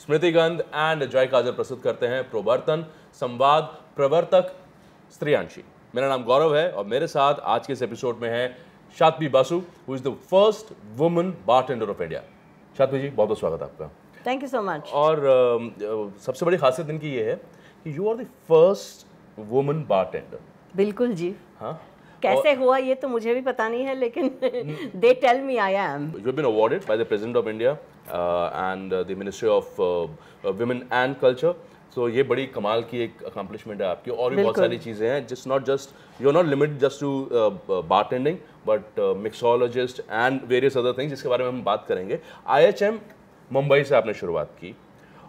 स्मृतिगंध and Jay Kajal प्रस्तुत करते हैं प्रो-vartan संवाद प्रवर्तक स्त्रियांशी। मेरा नाम गौरव है और मेरे साथ आज के इस एपिसोड में है Shatvi Basu, who is the first woman bartender of India. Shatvi ji, बहुत बहुत स्वागत है आपका। Thank you so much. और सबसे बड़ी खासियत इनकी ये है कि you are the first woman bartender. बिल्कुल जी। हाँ, कैसे हुआ ये तो मुझे भी पता नहीं है, लेकिन they tell me I am. You have been awarded by the President of India and the Ministry of Women and Culture. So ये बड़ी कमाल की एक accomplishment है आपकी। और भी बहुत सारी चीज़ें हैं, just not just you're not limited just to bartending, but mixologist and various other things जिसके बारे में हम बात करेंगे। IHM मुंबई से आपने शुरुआत की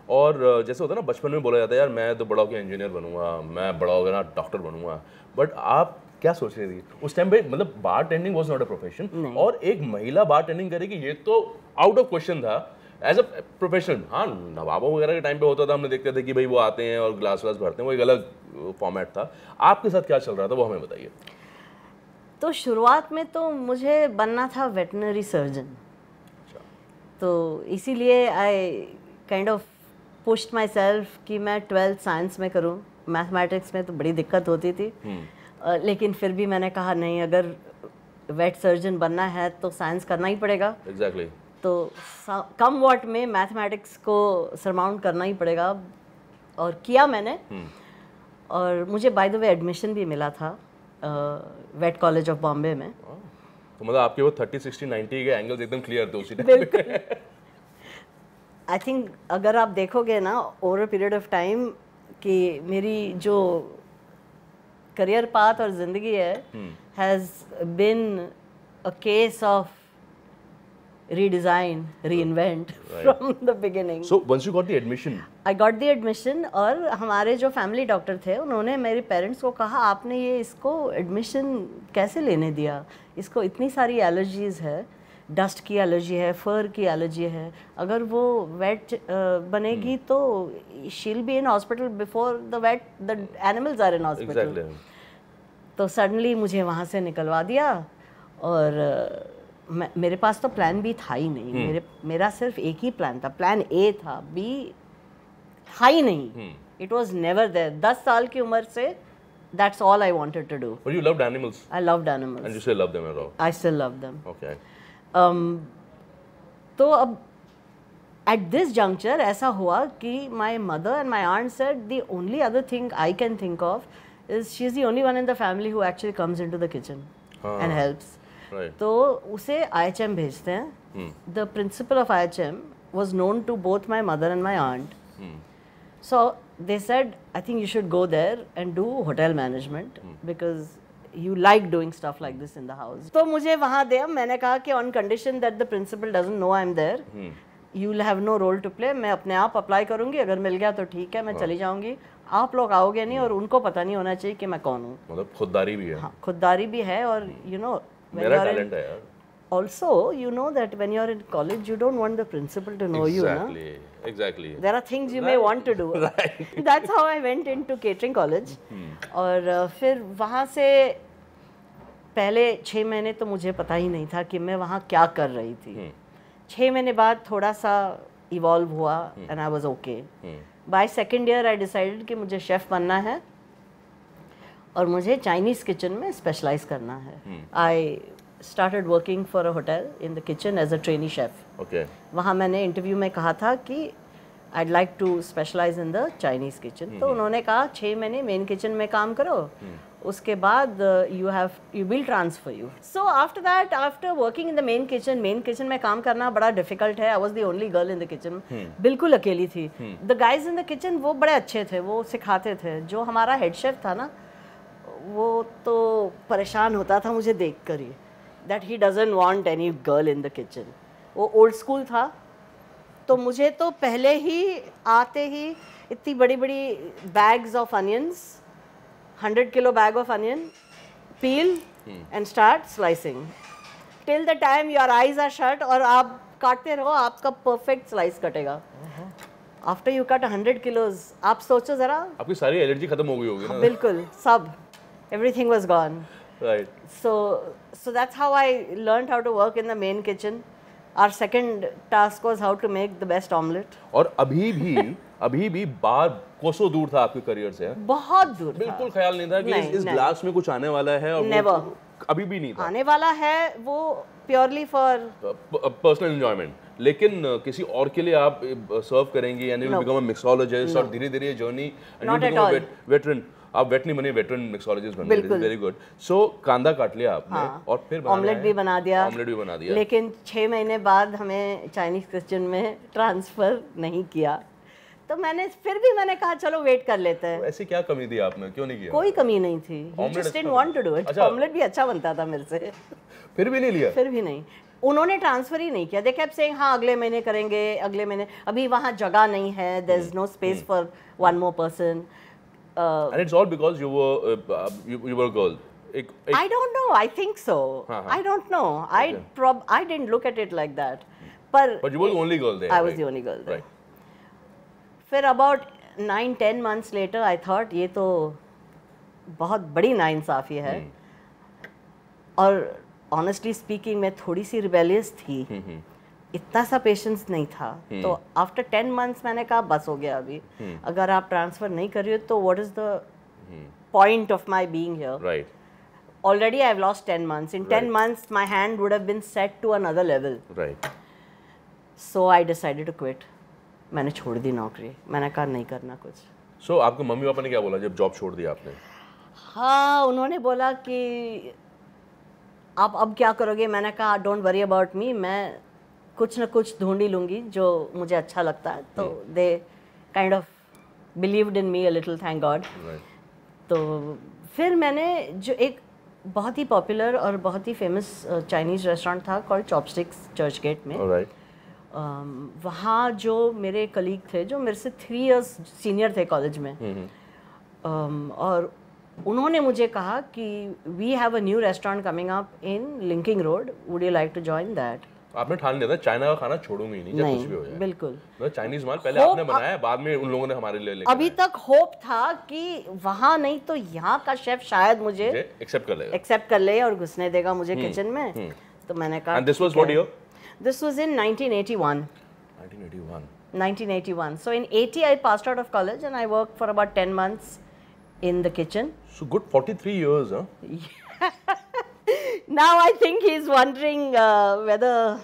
और जैसे होता है ना, बचपन में बोला जाता है यार मैं तो बड़ा होकर इंजीनियर बनूंगा, मैं बड़ा होकर ना डॉक्टर बनूंगा, बट आप क्या सोच रही थी उस टाइम पे? मतलब bartending was not a profession और एक महिला बार टेंडिंग करेगी ये तो आउट ऑफ क्वेश्चन था एज अ प्रोफेशन। हाँ, नवाबों वगैरह के टाइम पे होता था, हमने देखते थे कि भाई वो आते हैं और ग्लास व्लास भरते हैं, वो एक अलग फॉर्मेट था। आपके साथ क्या चल रहा था वो हमें बताइए। तो शुरुआत में तो मुझे बनना था वेटनरी सर्जन, तो इसीलिए I kind of pushed my self कि मैं 12th साइंस में करूँ। मैथमेटिक्स में तो बड़ी दिक्कत होती थी, लेकिन फिर भी मैंने कहा नहीं, अगर वेट सर्जन बनना है तो साइंस करना ही पड़ेगा। Exactly. तो कम वॉट में मैथमेटिक्स को सरमाउंट करना ही पड़ेगा, और किया मैंने। और मुझे बाय द वे एडमिशन भी मिला था वेट कॉलेज ऑफ बॉम्बे में। तो मतलब आपके वो 30, 60, 90 के एंगल्स एकदम क्लियर थे उसी टाइम पे। आई थिंक अगर आप देखोगे ना over a period of time कि मेरी जो करियर पाथ और जिंदगी है has been a case of redesign, reinvent from the beginning. So once you got the admission? I got the admission, और हमारे जो फैमिली डॉक्टर थे उन्होंने मेरे पेरेंट्स को कहा आपने ये इसको एडमिशन कैसे लेने दिया, इसको इतनी सारी एलर्जीज है, डस्ट की एलर्जी है, फर की एलर्जी है, अगर वो वेट बनेगी तो she'll be in hospital before the animals are in hospital. तो सडनली मुझे वहाँ से निकलवा दिया, और मेरे पास तो प्लान बी था ही नहीं। मेरा सिर्फ एक ही प्लान था, प्लान ए था, बी था ही नहीं। It was never there. 10 साल की उम्र से that's all I wanted to do. But you loved animals? I loved animals. And you still love them at all? I still love them. Okay. तो अब at this juncture ऐसा हुआ कि my mother and my aunt said the only other thing I can think of is she is the only one in the family who actually comes into the kitchen and helps. Right. तो उसे IHM भेजते हैं. The principal of IHM was known to both my mother and my aunt. So they said, I think you should go there and do hotel management because you like doing stuff like this in the house. तो मुझे वहाँ दिया। मैंने कहा कि on condition that the principal doesn't know I'm there, you will have no role to play. मैं अपने आप अप्लाई करूँगी, अगर मिल गया तो ठीक है, मैं चली जाऊँगी, आप लोग आओगे नहीं, और उनको पता नहीं होना चाहिए कि मैं कौन हूँ। मतलब खुददारी भी है। हाँ, खुददारी भी है, और you know मेरा टैलेंट है यार। Also, you know that when you're in college, you don't want the principal to know you, na? Exactly. There are things you may want to do. Right. That's how I went into catering college. और फिर वहाँ से पहले 6 महीने तो मुझे पता ही नहीं था कि मैं वहाँ क्या कर रही थी। 6 महीने बाद थोड़ा सा इवॉल्व हुआ and I was okay. By second year I decided कि मुझे शेफ बनना है और मुझे चाइनीज किचन में स्पेशलाइज करना है। I started working for a hotel in the kitchen as a trainee chef. Okay. वहाँ मैंने इंटरव्यू में कहा था कि I'd like to specialize in the Chinese kitchen. तो उन्होंने कहा 6 महीने मेन किचन में काम करो, उसके बाद you will transfer you. So after that, after working in the main kitchen में काम करना बड़ा difficult है. I was the only girl in the kitchen. बिल्कुल अकेली थी. The guys in the kitchen वो बड़े अच्छे थे, वो सिखाते थे। जो हमारा head chef था ना, वो तो परेशान होता था मुझे देख कर ही, that he doesn't want any girl in the kitchen. वो old school था, तो मुझे तो पहले ही आते ही इतनी बड़ी बड़ी bags of onions, 100 kilo bag of onion, peel and start slicing. Till the time your eyes are shut और आप काटते रहो, आपका perfect slice कटेगा. After you cut 100 kilos, आप सोचो ज़रा, आपकी सारी एनर्जी खत्म हो गई होगी ना? बिल्कुल, सब, everything was gone. Right. So that's how I learned how to work in the main kitchen. Our second task was how to make the best omelette. और अभी भी बार कोसों दूर था आपके करियर से? बहुत दूर था। बिल्कुल ख्याल नहीं था कि इस ग्लास में कुछ आने वाला है, और Never. अभी भी नहीं था। आने वाला है वो प्योरली फॉर पर्सनल एंजॉयमेंट, लेकिन किसी और के लिए आप सर्व करेंगे, यानी विल बिकम अ मिक्सोलॉजिस्ट, और धीरे धीरे जर्नी वेटरन, आप वेट नहीं बने, वेटरन मिक्सोलॉजिस्ट बन गए। Very good. सो कांदा काट लिया आपने, और फिर ऑमलेट भी बना दिया। ऑमलेट भी बना दिया, लेकिन 6 महीने बाद हमें चाइनीज किचन में ट्रांसफर नहीं किया, तो मैंने कहा चलो वेट कर लेते हैं। ऐसी क्या कमी थी आपने, क्यों नहीं किया? कोई कमी नहीं थी, you just didn't want to do it। Omelette भी अच्छा बनता था मेरे से। फिर भी नहीं लिया? फिर भी नहीं, उन्होंने ट्रांसफर ही नहीं किया। दे केप्ट सेइंग हाँ अगले महीने करेंगे, अगले महीने, अभी वहाँ जगह नहीं है, there is no space for one more person. And it's all because you were a girl. I don't know, I think so। I don't know, I didn't look at it like that। But you were the only girl there। I was the only girl there। फिर about 9-10 months later I thought ये तो बहुत बड़ी नाइंसाफ़ी है, और honestly speaking मैं थोड़ी सी rebellious थी, इतना सा पेशेंस नहीं था। तो आफ्टर 10 months मैंने कहा बस हो गया अभी, अगर आप ट्रांसफर नहीं कर रही हो तो what is the point of my being here? Right. Already I have lost 10 months। इन 10 months my hand would have been set to another level. Right. So I decided to quit. मैंने छोड़ दी नौकरी, मैंने कहा नहीं करना कुछ। सो आपके मम्मी पापा ने क्या बोला जब जॉब छोड़ दी आपने? हाँ, उन्होंने बोला कि आप अब क्या करोगे? मैंने कहा डोंट वरी अबाउट मी, मैं कुछ ना कुछ ढूंढ ही लूँगी जो मुझे अच्छा लगता है। तो they kind of believed in me a little, thank God. तो फिर मैंने जो एक बहुत ही पॉपुलर और बहुत ही फेमस चाइनीज़ रेस्टोरेंट था कॉल्ड चॉपस्टिक्स, चर्च गेट में। वहाँ जो मेरे कलीग थे जो मेरे से 3 years सीनियर थे कॉलेज में, और उन्होंने मुझे कहा कि we have a new restaurant coming up in Linking Road, would you like to join that? आपने ठान लिया था चाइना का खाना छोड़ूंगी नहीं, जब कुछ भी हो जाए। बिल्कुल। मतलब चाइनीज माल पहले आपने बनाया, बाद में उन लोगों ने हमारे लिए लेके अभी तक होप था कि वहाँ नहीं तो यहाँ का शेफ शायद मुझे एक्सेप्ट कर ले और घुसने देगा मुझे किचन में। तो मैंने कहा। And this was what year? This was in 1981. 1981. So in 80 I passed out of college and I worked for about 10 months in the kitchen. So good 43 years, huh? Now I think he's wondering whether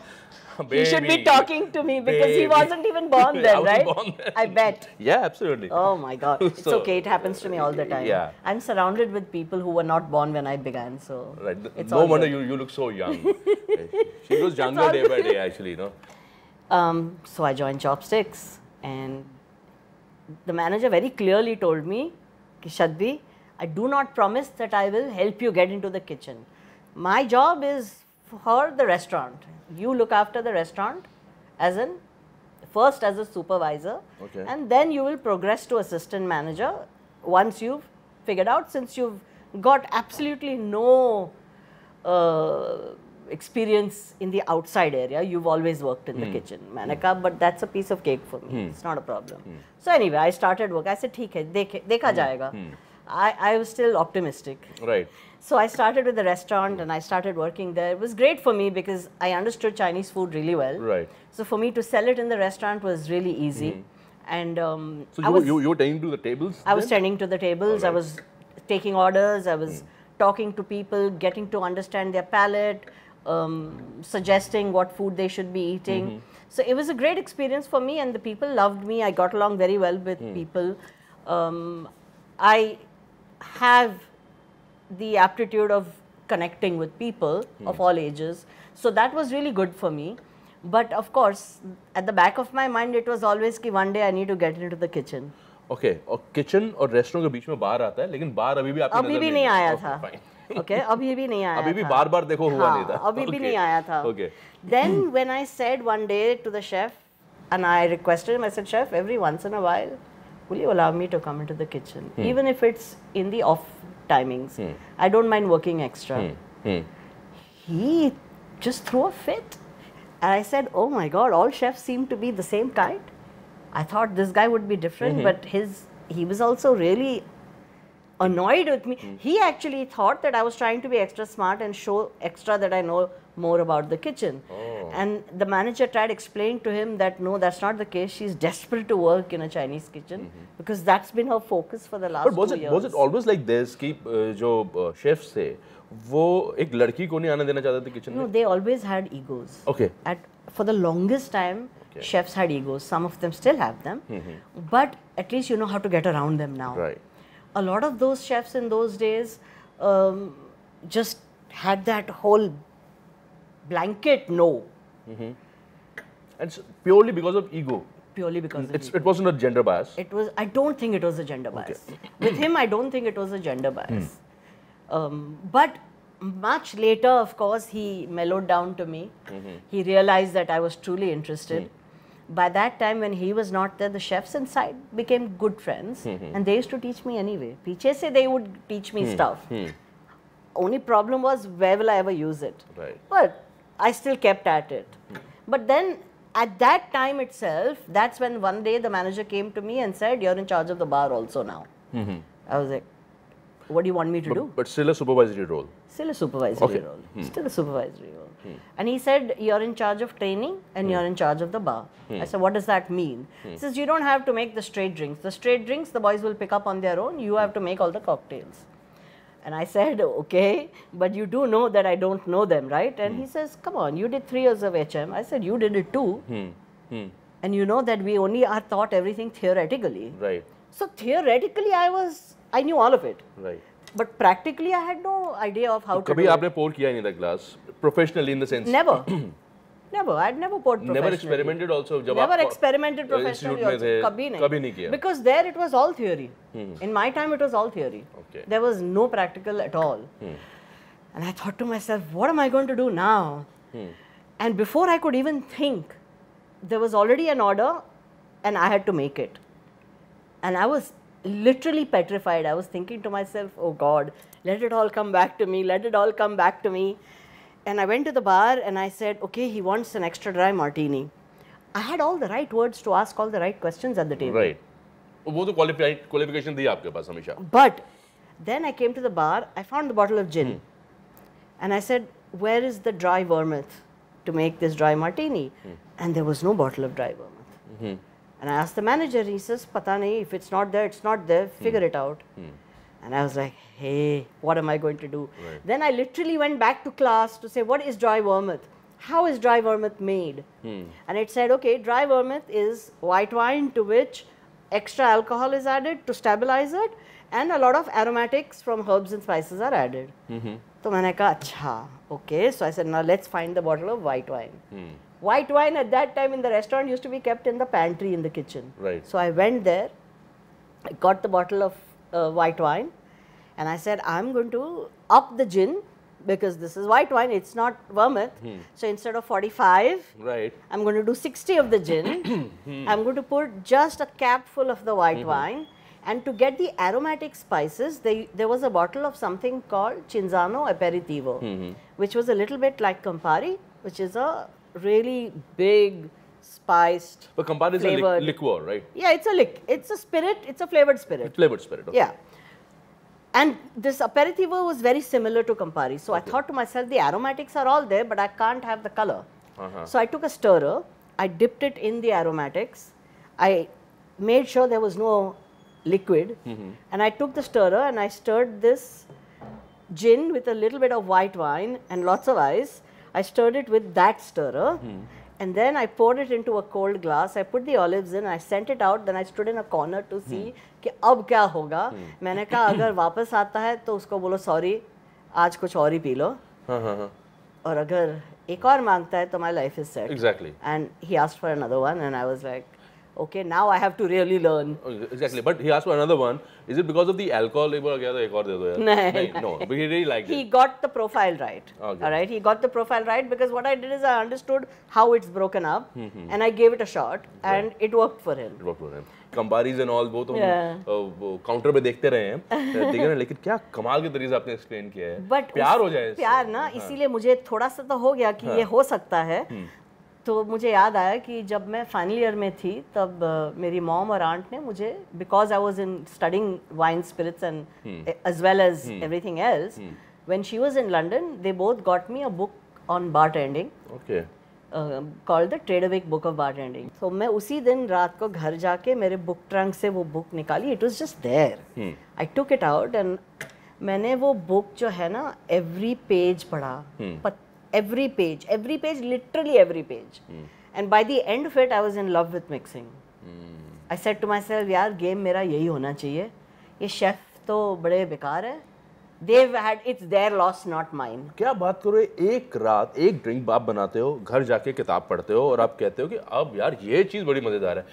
he should be talking to me because he wasn't even born then, right? Born then. I bet. Yeah, absolutely. Oh my God. It's okay. It happens to me all the time. Yeah. I'm surrounded with people who were not born when I began, so right. No wonder you look so young. She goes younger day by day, actually, no? So I joined Chopsticks, and the manager very clearly told me, Shadvi, I do not promise that I will help you get into the kitchen. My job is for the restaurant. You look after the restaurant first as a supervisor, okay, and then you will progress to assistant manager once you've figured out, since you've got absolutely no experience in the outside area, you've always worked in the kitchen. मैंने कहा, but that's a piece of cake for me. It's not a problem. So anyway, I started work. I said, ठीक है, देखा जाएगा. I was still optimistic. Right. So I started with the restaurant and I started working there. It was great for me because I understood Chinese food really well. Right. So for me to sell it in the restaurant was really easy. And so you were tending to the tables? I was tending to the tables. Right. I was taking orders. I was talking to people, getting to understand their palate, suggesting what food they should be eating. So it was a great experience for me, and the people loved me. I got along very well with people. I have the aptitude of connecting with people of all ages, so that was really good for me. But of course, at the back of my mind, it was always कि one day I need to get into the kitchen. Okay, और kitchen और restaurant के बीच में बार आता है, लेकिन बार अभी भी आपकी नज़र में अभी भी नहीं आया था. Okay, अभी भी नहीं आया था. अभी भी बार-बार देखो हुआ नहीं था. अभी भी नहीं आया था. Okay. Then when I said one day to the chef, and I requested him, I said, Chef, every once in a while, will you allow me to come into the kitchen, even if it's in the off timings? I don't mind working extra. He just threw a fit. And I said, oh my God, all chefs seem to be the same kind. I thought this guy would be different, but he was also really annoyed with me. He actually thought that I was trying to be extra smart and show extra that I know more about the kitchen. And the manager tried explaining to him that no, that's not the case. She's desperate to work in a Chinese kitchen because that's been her focus for the last 2 years. Was it always like this कि जो chefs थे वो एक लड़की को नहीं आने देना चाहते थे kitchen में? No, they always had egos. Okay. For the longest time, chefs had egos. Some of them still have them, but at least you know how to get around them now. Right. A lot of those chefs in those days just had that whole blanket no. And it's purely because of ego. Purely because of ego. It wasn't a gender bias. It was. I don't think it was a gender bias. With him, I don't think it was a gender bias. But much later, of course, he mellowed down to me. He realized that I was truly interested. By that time, when he was not there, the chefs inside became good friends, and they used to teach me anyway. Piche se they would teach me stuff. Only problem was, where will I ever use it? Right. But I still kept at it. But then, at that time itself, that's when one day the manager came to me and said, "You're in charge of the bar also now." I was like, "What do you want me to do?" But still a supervisory role. Still a supervisory role. Still a supervisory role. And he said, "You're in charge of training and you're in charge of the bar." I said, "What does that mean?" He says, "You don't have to make the straight drinks. The straight drinks, the boys will pick up on their own. You have to make all the cocktails." And I said, "Okay, but you do know that I don't know them, right?" And he says, "Come on, you did 3 years of HM." I said, "You did it too." And you know that we only are taught everything theoretically. Right. So theoretically, I knew all of it. Right. But practically, I had no idea of how to कभी do आपने pour किया नहीं था glass professionally in the sense? Never. Never. I'd never poured professionally. Never experimented also जब Never आप experimented professionally also. कभी नहीं किया. Because there it was all theory. In my time it was all theory. Okay. There was no practical at all. And I thought to myself, what am I going to do now? And before I could even think, there was already an order and I had to make it. And I was literally petrified. I was thinking to myself, oh God, let it all come back to me. Let it all come back to me. And I went to the bar and I said, okay, he wants an extra dry martini. I had all the right words to ask all the right questions at the table. Right. वो तो qualification थी आपके पास हमेशा. But then I came to the bar, I found the bottle of gin. And I said, where is the dry vermouth to make this dry martini? And there was no bottle of dry vermouth. And I asked the manager, he says, Pata nahi, if it's not there, it's not there, figure it out. And I was like, hey, what am I going to do? Right. Then I literally went back to class to say, what is dry vermouth? How is dry vermouth made? And it said, okay, dry vermouth is white wine to which extra alcohol is added to stabilize it, and a lot of aromatics from herbs and spices are added. So I said, acha, okay. So I said, now let's find the bottle of white wine. White wine at that time in the restaurant used to be kept in the pantry in the kitchen. Right. So I went there, I got the bottle of white wine, and I said, I'm going to up the gin because this is white wine, it's not vermouth. So instead of 45, right, I'm going to do 60 of the gin. I'm going to put just a cap full of the white wine. And to get the aromatic spices, there was a bottle of something called Cinzano Aperitivo, which was a little bit like Campari, which is a really big, spiced, but Campari is a liqueur, right? Yeah, it's a spirit, it's a flavored spirit. Flavored spirit, okay. Yeah. And this aperitivo was very similar to Campari. So I thought to myself, the aromatics are all there, but I can't have the color. So I took a stirrer, I dipped it in the aromatics, I made sure there was no liquid, and I took the stirrer and I stirred this gin with a little bit of white wine and lots of ice. I stirred it with that stirrer, and then I poured it into a cold glass. I put the olives in, I sent it out, then I stood in a corner to see कि अब क्या होगा. मैंने कहा अगर वापस आता है तो उसको बोलो सॉरी, आज कुछ और ही पी लो, और अगर एक और मांगता है तो my life is set. Exactly. And he asked for another one, and I was like, okay, now I have to really learn. Exactly, but he asked for another one. Is it because of the alcohol? No, but he really liked it. He got the profile right. Okay. All right, he got the profile right because what I did is I understood how it's broken up, and I gave it a shot, and it worked for him. It worked for him. Camparis and all वो तो हम counter पे देखते रहे हैं, देखे ना, लेकिन क्या कमाल के तरीके से आपने एक्सप्लेन किया है. But प्यार हो जाए. प्यार ना, इसीलिए मुझे थोड़ा सा तो हो गया कि ये हो सकता है. तो मुझे याद आया कि जब मैं फाइनल ईयर में थी तब मेरी मॉम और आंट ने मुझे, because I was in studying wine spirits and as well as everything else, when she was in London they both got me a book on bartending. Okay. Called the Tradewick Book of Bartending. So मैं उसी दिन रात को घर जाके मेरे book trunk से वो बुक निकाली. It was just there. I took it out and मैंने वो बुक जो है ना every page पढ़ा. Every page, literally every page. And by the end of it, I was in love with mixing. I said to myself, यार game मेरा यही होना चाहिए. ये शेफ तो बड़े बेकार है. They've had, it's their loss, not mine. क्या बात करो, एक रात एक ड्रिंक आप बनाते हो, घर जाके किताब पढ़ते हो और आप कहते हो कि अब यार ये चीज बड़ी मजेदार है.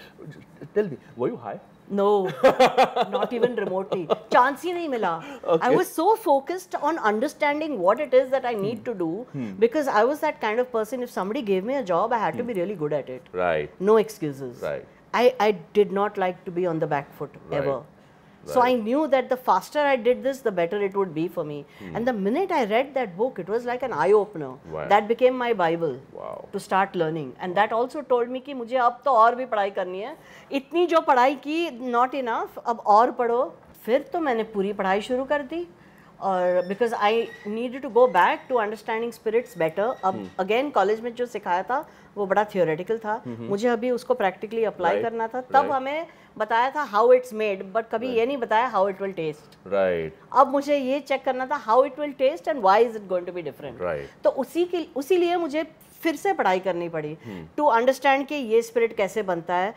Tell me, were you high? No, not even remotely. Chance ही नहीं मिला. Okay. I was so focused on understanding what it is that I need to do because I was that kind of person. If somebody gave me a job, I had to be really good at it. Right. No excuses. Right. I did not like to be on the back foot ever. So I knew that the faster I did this, the better it would be for me. And the minute I read that book, it was like an eye-opener. Wow. That became my Bible to start learning. And that also told me कि मुझे अब तो और भी पढ़ाई करनी है. इतनी जो पढ़ाई की, not enough. अब और पढ़ो. फिर तो मैंने पूरी पढ़ाई शुरू कर दी. और because I needed to go back to understanding spirits better. अब again college में जो सिखाया था वो बड़ा theoretical था. मुझे अभी उसको practically apply करना था. तब हमें बताया था how it's made, but कभी ये नहीं बताया how it will taste. Right. अब मुझे ये check करना था how it will taste and why is it going to be different. Right. तो उसी लिए मुझे फिर से पढ़ाई करनी पड़ी to understand कि ये spirit कैसे बनता है,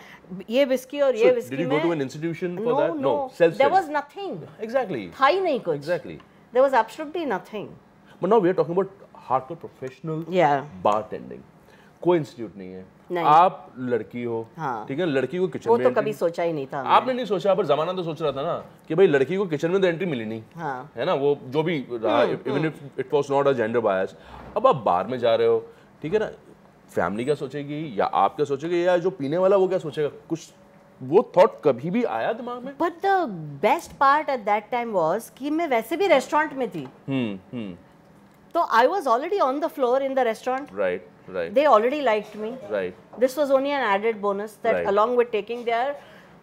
ये whiskey और ये whiskey में. Did you go to an institution for that? No. Self-study. There was nothing. Exactly. था ही नहीं कुछ. Exactly. There was absolutely nothing. But now we are talking about hardcore professional bartending. कोई इंस्टीट्यूट नहीं है. नहीं. आप लड़की हो, हाँ. ठीक है, लड़की को किचन वो में तो कभी सोचा ही नहीं था. आपने नहीं सोचा, पर जमाना तो सोच रहा था ना कि भाई लड़की को किचन में तो एंट्री मिली नहीं. हाँ. है ना, वो जो भी रहा, even if it was not a gender bias. अब आप बार में जा रहे हो, ठीक है ना, फैमिली क्या सोचेगी या आप क्या सोचेंगे या जो पीने वाला वो क्या सोचेगा, कुछ वो थॉट कभी भी आया दिमाग में? But the best part at that time was कि मैं वैसे भी रेस्टोरेंट में थी. तो I was already on the floor in the restaurant. Right. Right. They already liked me. Right. This was only an added bonus that along with taking their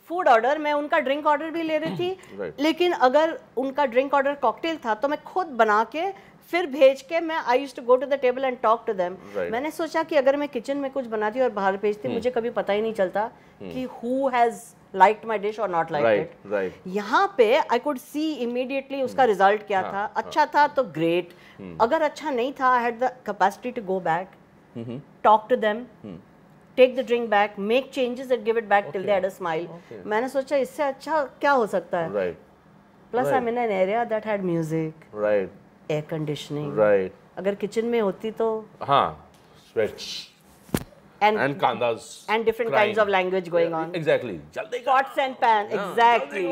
food order, मैं उनका drink order भी ले रही थी. लेकिन अगर उनका drink order cocktail था तो मैं खुद बना के फिर भेज के मैं I used to go to the table and talk to them. मैंने सोचा कि अगर मैं किचन में कुछ बनाती और बाहर भेजती, मुझे कभी पता ही नहीं चलता कि who has liked my dish or not liked it. Right. यहाँ पे I could see immediately उसका result क्या था. अच्छा था तो great. अगर अच्छा नहीं था, I had the capacity to go back, talk to them, take the drink back, make changes and give it back till they had a smile. मैंने सोचा इससे अच्छा क्या हो सकता है. Right. Plus I'm in an area that had music. Right. Air conditioning. Right. अगर kitchen में होती तो हाँ, sweats and kandas and different crying. kinds of language going on. Exactly. जल्दी Pots and pan. Exactly.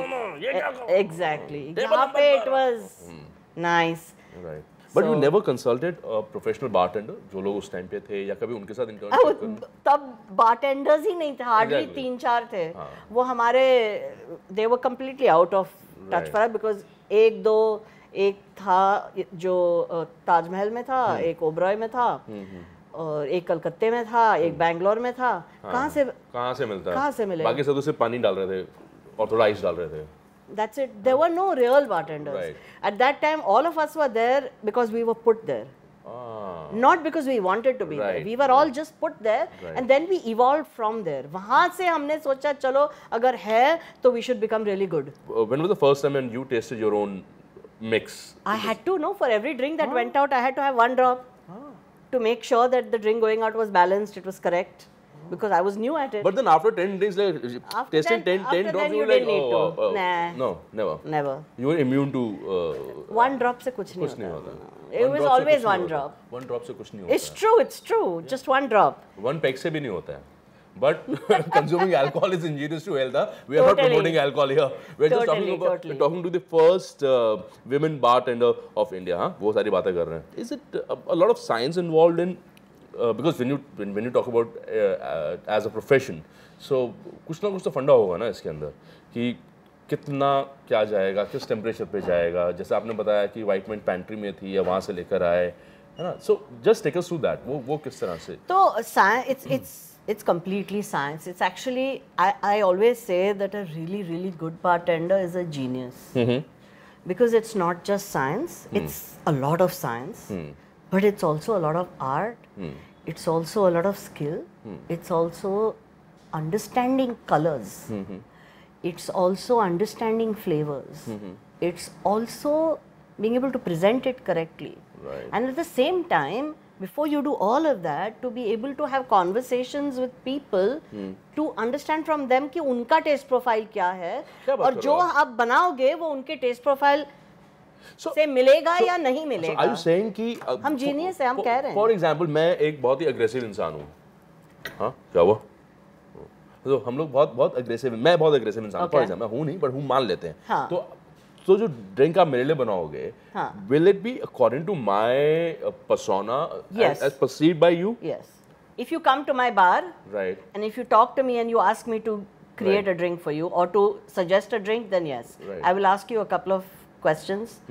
Exactly. यहाँ पे it was nice. Right. But you never consulted a professional bartender जो लोग उस टाइम पे थे या कभी उनके साथ इंटर्नशिप? तब bartenders ही नहीं थे, hardly 3-4 थे. वो हमारे they were completely out of touch for us because एक था जो ताजमहल में था, एक ओबरॉय में था, और एक कलकत्ते में था, एक बैंगलोर में था. कहाँ से मिलता है? कहाँ से मिले? बाकी सब तो सिर्फ पानी डाल रहे थे और थोड़ा आइस डाल रहे थे. That's it. There were no real bartenders. Right. At that time, all of us were there because we were put there. Not because we wanted to be there. We were all just put there, and then we evolved from there. वहाँ से हमने सोचा चलो अगर है तो we should become really good. When was the first time when you tasted your own mix? I had to know for every drink that went out, I had to have one drop to make sure that the drink going out was balanced, it was correct. Because I was new at it. But then after 10 days, like tasting 10 drops, you were like, oh, nah. No, never. Never. You were immune to. One drop से कुछ नहीं होता. It was always one drop. One drop से कुछ नहीं होता. It's true, it's true. Just one drop. One peg से भी नहीं होता है. But consuming alcohol is injurious to health. We are not promoting alcohol here. We are just talking to the first women bartender of India. हाँ, वो सारी बातें कर रहे हैं. Is it a lot of science involved in? Because when you talk about as a profession, so कुछ ना कुछ तो फंडा होगा ना इसके अंदर कि कितना क्या जाएगा, किस टेम्परेचर पे जाएगा. जैसे आपने बताया कि वाइट मैन पैंट्री में थी या वहाँ से लेकर आए, है ना. So just take us through that. वो किस तरह से? तो it's completely science. It's actually I always say that a really good bartender is a genius. Because it's not just science. It's a lot of science. but it's also a lot of art. It's also a lot of skill. It's also understanding colors. It's also understanding flavors. It's also being able to present it correctly. Right. And at the same time, before you do all of that, to be able to have conversations with people, to understand from them कि उनका taste profile क्या है, और जो आप बनाओगे वो उनके taste profile से मिलेगा या नहीं मिलेगा. Are you saying कि हम जीनियस है, हम कह रहे हैं. For example, मैं एक बहुत ही अग्रेसिव इंसान हूँ. हाँ, क्या हुआ? तो हम लोग बहुत अग्रेसिव, मैं बहुत अग्रेसिव इंसान हूँ. For example, मैं हूँ नहीं, but हूँ मान लेते हैं. तो जो ड्रिंक आप मेरे लिए बनाओगे, will it be according to my persona as perceived by you? Yes. If you come to my bar, right, and if you talk to me and you ask me to create a drink for you or to suggest a drink, then yes, I will ask you a couple of questions,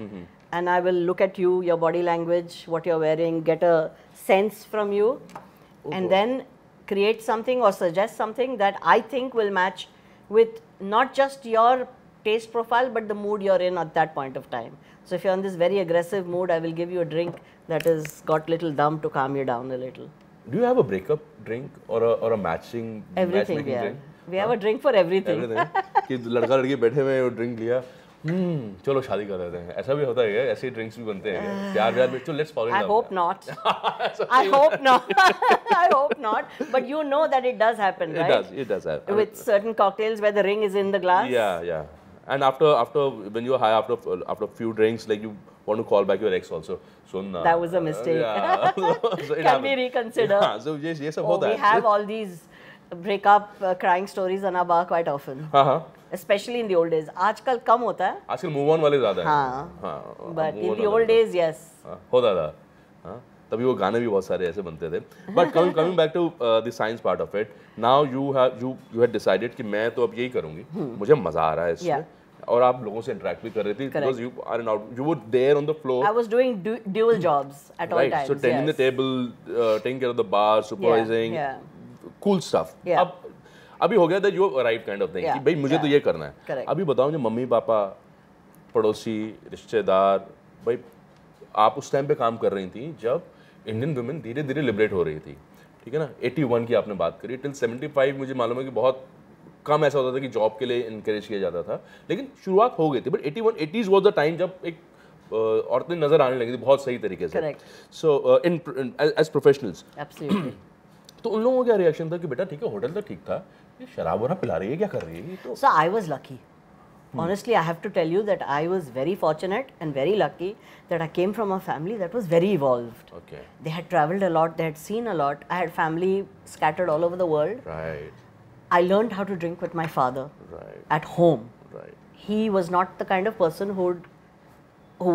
and I will look at you, your body language, what you're wearing, get a sense from you, and then create something or suggest something that I think will match with not just your taste profile but the mood you're in at that point of time. So if you're in this very aggressive mood, I will give you a drink that has got little dum to calm you down a little. Do you have a breakup drink or a matching everything matchmaking drink? We have a drink for everything. कि लड़का लड़की बैठे हुए हैं, drink लिया, चलो शादी कर लेते हैं. ऐसा भी होता है क्या? ऐसे ड्रिंक्स भी बनते हैं क्या? प्यार व्यार में, चलो let's fall in love. I hope not. I hope not. I hope not. But you know that it does happen, right? It does happen. With certain cocktails where the ring is in the glass. Yeah. And after when you're high, after a few drinks, like you want to call back your ex also. So that was a mistake. Yeah. So Can we reconsider? Yeah. So yes, सब होता है. We have all these breakup crying stories on our bar quite often. Especially in the old days. आजकल कम होता है. आजकल move on वाले ज़्यादा हैं. हाँ. But in the old days, yes. होता था. हाँ. तभी वो गाने भी बहुत सारे ऐसे बनते थे. But coming back to the science part of it, now you had decided कि मैं तो अब यही करूँगी. मुझे मजा आ रहा है इसमें. और आप लोगों से interact भी कर रही थी. Because you were there on the floor. I was doing dual jobs at all times. So tending the table, taking care of the bar, supervising. Yeah. Cool stuff. Yeah. अब अभी हो गया that you arrived kind of thing कि भाई मुझे तो ये करना है. Correct. अभी बताओ जो मम्मी पापा, पड़ोसी, रिश्तेदार, भाई आप उस टाइम पे काम कर रही थी जब इंडियन वुमेन धीरे धीरे लिबरेट हो रही थी. ठीक है ना? 81 की आपने बात करी. टिल 75 मुझे मालूम है कि बहुत कम ऐसा होता था कि जॉब के लिए इनकरेज किया जाता था, लेकिन शुरुआत हो गई थी. But 80s was the time जब एक औरतें नजर आने लगी थी बहुत सही तरीके से. सो इन एज प्रोफेशनल्स. एब्सोल्युटली. तो उन लोगों का क्या रिएक्शन था कि बेटा ठीक है, होटल तो ठीक था, ये शराब वरा पिला रही है, क्या कर रही है? तो So I was lucky. Honestly, I have to tell you that I was very fortunate and very lucky that I came from a family that was very evolved. Okay. They had traveled a lot, they had seen a lot. I had family scattered all over the world. Right. I learned how to drink with my father. Right. At home. Right. He was not the kind of person who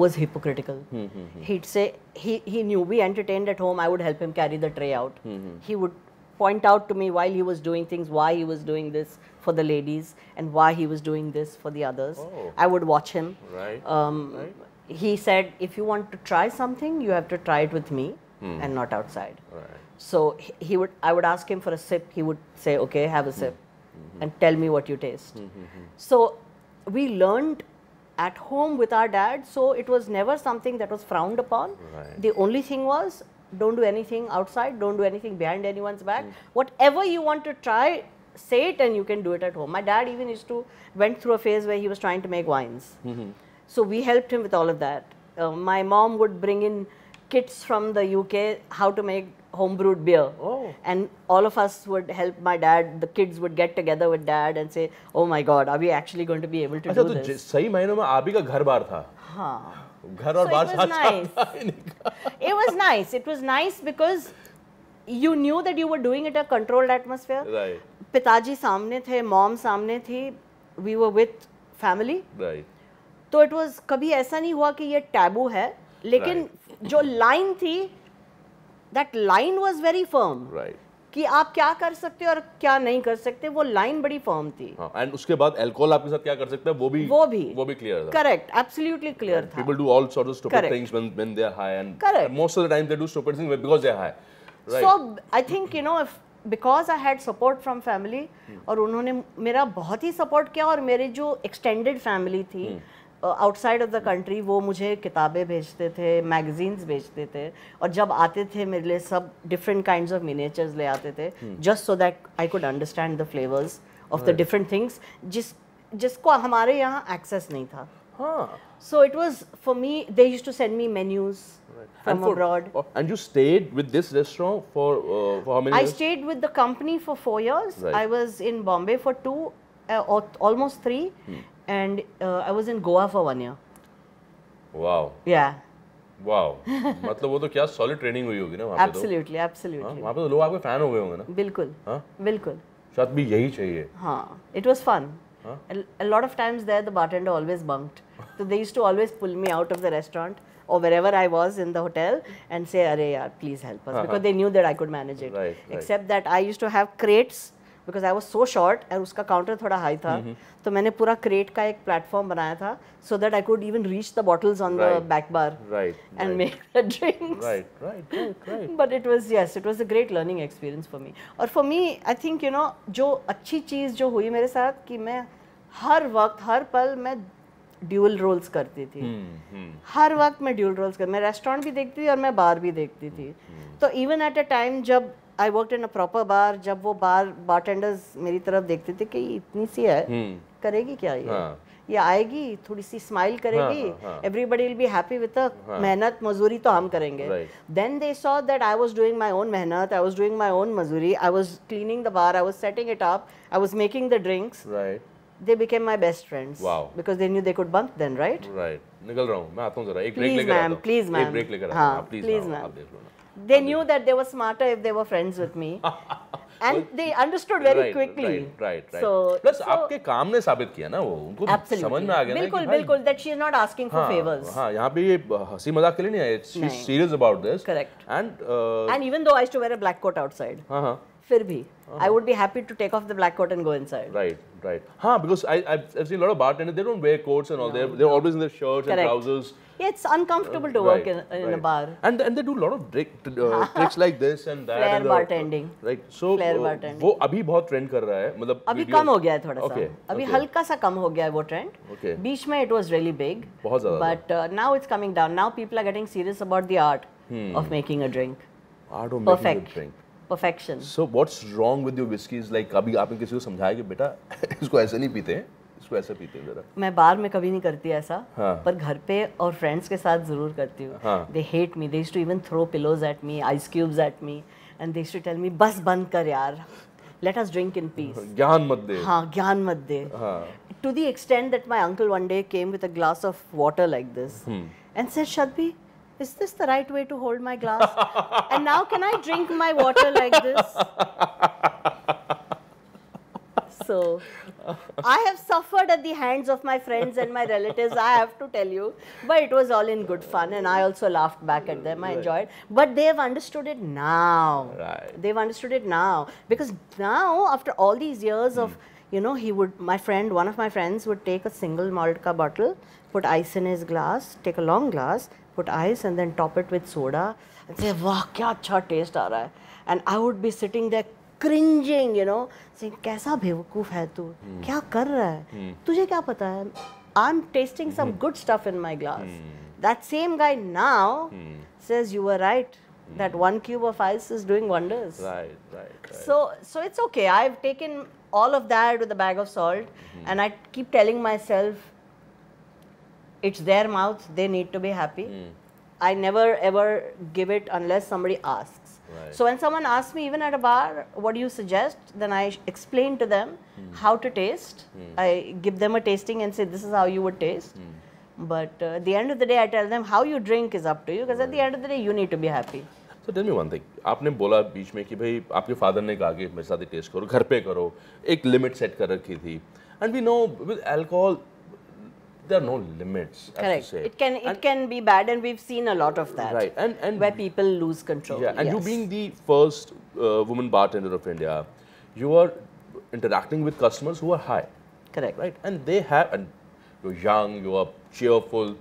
was hypocritical. He'd say, he knew we entertained at home, I would help him carry the tray out. He would point out to me while he was doing things, why he was doing this for the ladies and why he was doing this for the others. I would watch him. Right. He said, if you want to try something, you have to try it with me and not outside. Right. So I would ask him for a sip. He would say, okay, have a sip and tell me what you taste. So we learned at home with our dad, so it was never something that was frowned upon. Right. The only thing was, don't do anything outside, don't do anything behind anyone's back. Whatever you want to try, say it and you can do it at home. My dad even went through a phase where he was trying to make wines. So we helped him with all of that. My mom would bring in kits from the UK, how to make homebrewed beer. And all of us would help my dad, the kids would get together with dad and say, oh my God, are we actually going to be able to do this? तो सही मायनों में आप ही का घर बार था. हाँ. घर और बार साथ. It was nice. It was nice because you knew that you were doing it in a controlled atmosphere. Right. पिताजी सामने थे, mom सामने थी. We were with family. Right. तो it was कभी ऐसा नहीं हुआ कि ये taboo है, लेकिन जो line थी, that line was very firm. Right. कि आप क्या कर सकते हो और क्या नहीं कर सकते, वो लाइन बड़ी फर्म थी. एंड उसके बाद अल्कोहल आपके साथ क्या कर सकता है वो भी क्लियर था. करेक्ट, एब्सोल्युटली क्लियर था. People do all sorts of stupid things when they are high, and most of the time they do stupid things because they are high. Right. So I think because I had support from family और उन्होंने मेरा बहुत ही support किया, और मेरे जो extended family थी, outside of the country वो मुझे किताबें भेजते थे, मैगजीन्स भेजते थे, और जब आते थे मेरे लिए सब डिफरेंट काइंड्स ऑफ मिनिएचर्स ले आते थे, just so that I could understand the flavours of the different things जिसको हमारे यहाँ एक्सेस नहीं था. So it was, for me, they used to send me menus from abroad. And you stayed with this restaurant for how many years? I stayed with the company for 4 years. Right. I was in Bombay for 2, or almost 3, and I was in Goa for 1 year. Wow. Yeah. Wow. मतलब वो तो क्या solid training हुई होगी ना वहाँ पे. Absolutely, absolutely. वहाँ पे तो लोग आपके fan हो गए होंगे ना. बिल्कुल. बिल्कुल. शायद भी यही चाहिए. हाँ. It was fun. A lot of times there the bartender always bunked. So they used to always pull me out of the restaurant or wherever I was in the hotel and say, "Arey yaar, please help us," because they knew that I could manage it. Right. Except that I used to have crates because I was so short and उसका counter थोड़ा high था, तो मैंने पूरा crate का एक platform बनाया था so that I could even reach the bottles on the back bar and make the drinks. Right. But it was, yes, it was a great learning experience for me. और for me, I think, you know, जो अच्छी चीज़ जो हुई मेरे साथ कि मैं हर वक्त हर पल मैं ड्यूल रोल्स करती थी. हर वक्त मैं ड्यूल रोल्स मैं रेस्टोरेंट भी देखती थी और मैं बार भी देखती थी. तो इवन एट अ टाइम जब I worked in a proper bar, जब वो बारटेंडर्स मेरी तरफ देखते थे कि इतनी सी है, करेगी क्या ये आएगी, थोड़ी सी स्माइल करेगी, everybody will be happy with the मेहनत मजदूरी तो हम करेंगे. Then they saw that I was doing my own मेहनत, I was doing my own मजदूरी, I was cleaning the bar, I was setting it up, I was making the drinks. They became my best friends. Wow. Because they knew they could bunk then, right? Right. निकल रहा हूँ मैं, आता हूँ जरा, एक break लेकर आता हूँ. Please ma'am. एक ब्रेक लेकर आता हूँ. Please ma'am. आप देख लो ना. They knew that they were smarter if they were friends with me. And they understood very quickly. Right. So plus आपके काम ने साबित किया ना वो, उनको समझ में आ गया ना कि बिल्कुल that she is not asking for favors. हाँ, यहाँ पे ये हंसी मजाक के लिए नहीं है. She's serious about this. Correct. And even though I used to wear a black coat outside. फिर भी I would be happy to take off the black coat and go inside. Right. हाँ, because I've seen a lot of bartenders, they don't wear coats and all. They're always in their shirts and trousers. Yeah, it's uncomfortable to work in a bar. And they do a lot of tricks like this and that. Flair bartending. Right. So वो अभी बहुत trend कर रहा है, मतलब अभी कम हो गया है थोड़ा सा. अभी हल्का सा कम हो गया है वो ट्रेंड. बीच में it was really big. बहुत ज़्यादा. But now it's coming down. Now people are getting serious about the art of making a drink. Art of making a drink. Perfection. So what's wrong with your whiskeys? Like कभी आपने किसी को समझाया कि बेटा इसको ऐसे नहीं पीते हैं, इसको ऐसे पीते हैं जरा. मैं बार में कभी नहीं करती ऐसा, पर घर पे और फ्रेंड्स के साथ जरूर करती हूँ. They hate me. They used to even throw pillows at me, ice cubes at me, and they used to tell me बस बंद कर यार. Let us drink in peace. ज्ञान मत दे. हाँ, ज्ञान मत दे. To the extent that my uncle one day came with a glass of water like this and said, Shadbi, is this the right way to hold my glass? And now can I drink my water like this? So I have suffered at the hands of my friends and my relatives, I have to tell you, but it was all in good fun and I also laughed back at them. I enjoyed, but they have understood it now. They've understood it now, because now after all these years of, you know, one of my friends would take a single malt ka bottle, put ice in his glass, take a long glass, put ice and then top it with soda and say, वाह क्या अच्छा taste आ रहा है. And I would be sitting there cringing, you know, saying कैसा बेवकूफ है तू, क्या कर रहा है, तुझे क्या पता है, I'm tasting some good stuff in my glass. That same guy now says you were right, that 1 cube of ice is doing wonders. Right. So it's okay. I've taken all of that with a bag of salt, and I keep telling myself, it's their mouth, they need to be happy. I never ever give it unless somebody asks. So when someone asks me, even at a bar, what do you suggest? Then I explain to them how to taste. I give them a tasting and say, this is how you would taste. But at the end of the day, I tell them how you drink is up to you, because at the end of the day, you need to be happy. So tell me one thing. आपने बोला बीच में कि भाई आपके father ने कहा कि मेरे साथ ही टेस्ट करो, घर पे करो, एक लिमिट सेट कर रखी थी. And we know with alcohol, there are no limits. Correct. It can be bad, and we've seen a lot of that. Right. And where people lose control. Yeah. And you being the first woman bartender of India, you are interacting with customers who are high. Correct. Right. And they have, and you're young, you are cheerful,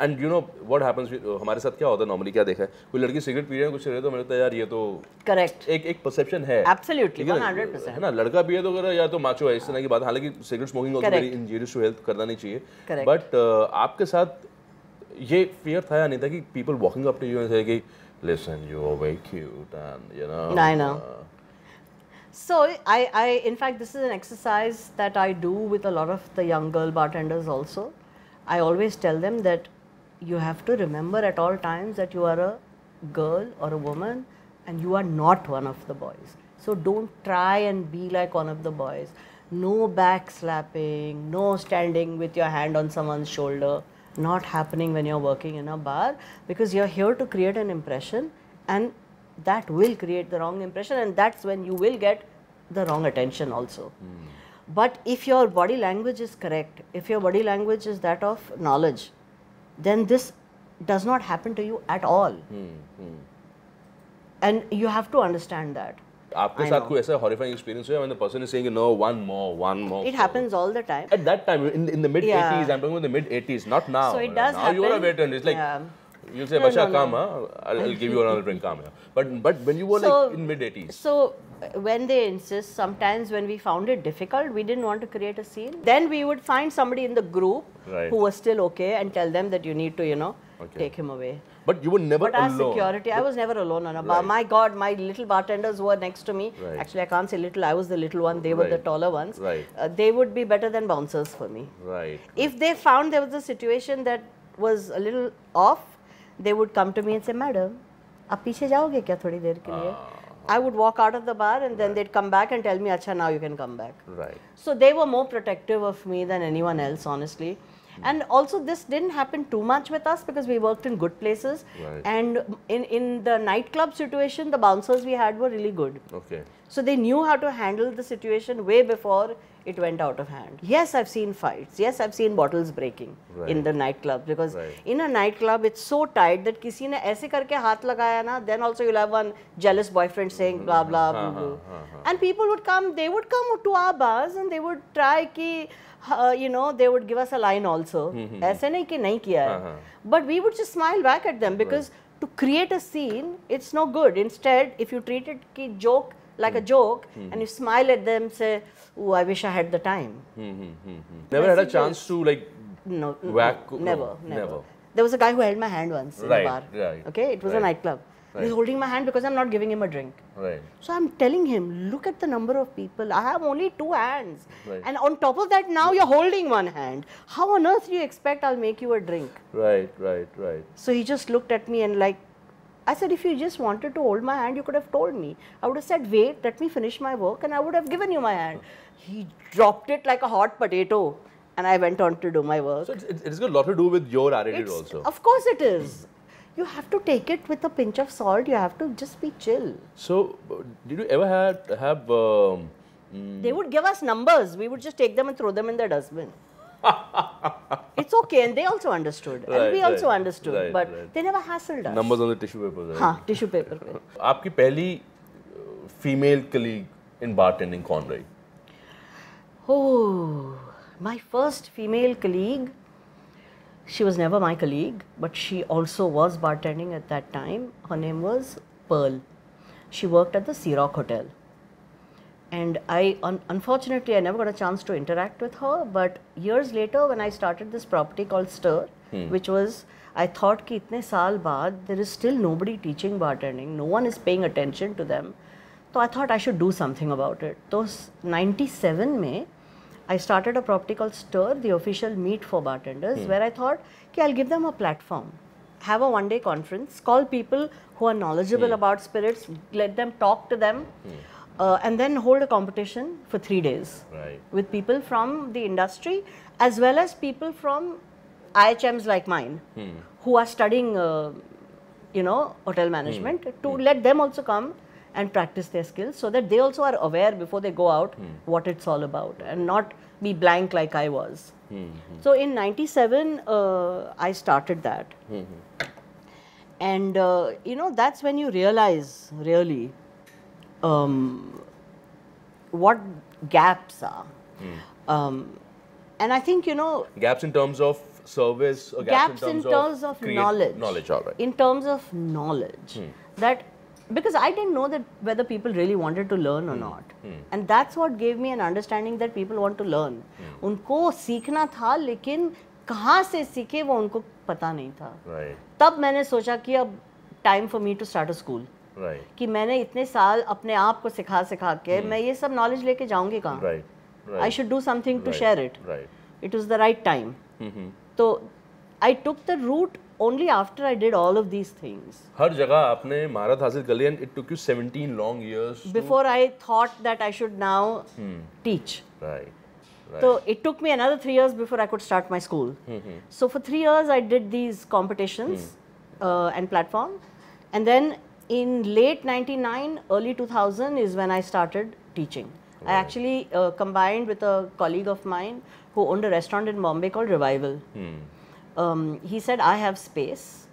and you know what happens, हमारे साथ क्या होता है normally, क्या देखा है, कोई लड़की सिगरेट पी रही है कुछ रहे तो मेरे लगता है यार ये तो करेक्ट, एक परसेप्शन है, एब्सोल्युटली 100%, है ना, लड़का पिए तो अगर या तो माचो है, इस तरह की बात। हालांकि cigarette smoking also very injurious to health, करना नहीं चाहिए, बट आपके साथ ये फियर था या नहीं था कि people walking up to you and say कि listen you are very cute and you know, I know. So in fact, this is an exercise that I do with a lot of the young girl bartenders also. I always tell them that you have to remember at all times that you are a girl or a woman and you are not one of the boys. So don't try and be like one of the boys. No back slapping, no standing with your hand on someone's shoulder, not happening when you're working in a bar, because you're here to create an impression, and that will create the wrong impression, and that's when you will get the wrong attention also. But if your body language is correct, if your body language is that of knowledge, then this does not happen to you at all. And you have to understand that. आपके साथ कोई ऐसा horrifying experience हुआ when the person is saying no, one more? It happens all the time. At that time, in the mid 80s, I'm talking about the mid 80s, not now. So it does now happen. Now you're a veteran. It's like you'll say, "Basha, come, I'll give you another drink, come." But when you were like in mid 80s. So when they insist, sometimes when we found it difficult, we didn't want to create a scene. Then we would find somebody in the group who was still okay and tell them that you need to, take him away. But you were never alone. But as security, I was never alone on a bar. My God, my little bartenders who were next to me. Actually, I can't say little. I was the little one. They were the taller ones. They would be better than bouncers for me. If they found there was a situation that was a little off, they would come to me and say, "Madam, आप पीछे जाओगे क्या थोड़ी देर के लिए?" I would walk out of the bar and then they'd come back and tell me, "Acha, now you can come back." So they were more protective of me than anyone else, honestly. And also this didn't happen too much with us because we worked in good places. And in the nightclub situation, the bouncers we had were really good. So they knew how to handle the situation way before it went out of hand. Yes, I've seen fights. Yes, I've seen bottles breaking in the nightclub, because in a nightclub it's so tight that किसी ने ऐसे करके हाथ लगाया ना, then also you'll have one jealous boyfriend saying blah blah blah blah. And people would come, they would come to our bars and they would try कि they would give us a line also. ऐसे नहीं कि नहीं किया है. But we would just smile back at them because to create a scene, it's no good. Instead, if you treat it ki joke like a joke and you smile at them, say, "Oh, I wish I had the time." Never had a chance to like whack? Never. There was a guy who held my hand once in a bar. Okay, it was a nightclub. He's holding my hand because I'm not giving him a drink. So I'm telling him, look at the number of people. I have only 2 hands. And on top of that, now you're holding one hand. How on earth do you expect I'll make you a drink? Right. So he just looked at me and like, I said, if you just wanted to hold my hand, you could have told me. I would have said, wait, let me finish my work, and I would have given you my hand. He dropped it like a hot potato, and I went on to do my work. So it's got a lot to do with your attitude also. Of course it is. You have to take it with a pinch of salt. You have to just be chill. So, did you ever have? They would give us numbers. We would just take them and throw them in the dustbin. It's okay, and they also understood, and we also understood, but they never hassled us. Numbers on the tissue paper. हाँ, tissue paper पे. आपकी पहली female colleague in bartending कौन रही? Oh, my first female colleague. She was never my colleague, but she also was bartending at that time. Her name was Pearl. She worked at the Sea Rock Hotel. And unfortunately, I never got a chance to interact with her. But years later, when I started this property called Stir, which was, I thought कि इतने साल बाद there is still nobody teaching bartending. No one is paying attention to them. So I thought I should do something about it. So 97 में I started a property called Stir, the official meet for bartenders, where I thought, okay, I'll give them a platform, have a one-day conference, call people who are knowledgeable about spirits, let them talk to them, and then hold a competition for 3 days with people from the industry as well as people from IHMs like mine who are studying, hotel management, to let them also come and practice their skills so that they also are aware before they go out what it's all about and not be blank like I was. So in 97, I started that. And, that's when you realize really what gaps are. And I think, gaps in terms of service or gaps in terms of knowledge. Knowledge, all right. In terms of knowledge, that because I didn't know that whether people really wanted to learn or not, and that's what gave me an understanding that people want to learn. उनको सीखना था, लेकिन कहाँ से सीखे वो उनको पता नहीं था. Right. तब मैंने सोचा कि अब time for me to start a school. Right. कि मैंने इतने साल अपने आप को सिखा के मैं ये सब knowledge लेके जाऊंगी कहाँ? Right. Right. I should do something to share it. Right. It was the right time. So I took the route only after I did all of these things. हर जगह आपने महारत हासिल कर लिया and it took you 17 long years before I thought that I should now teach. Right. Right. So it took me another 3 years before I could start my school. So for 3 years I did these competitions and platform, and then in late 99, early 2000 is when I started teaching. Right. I actually combined with a colleague of mine who owned a restaurant in Bombay called Revival. He said, I have space,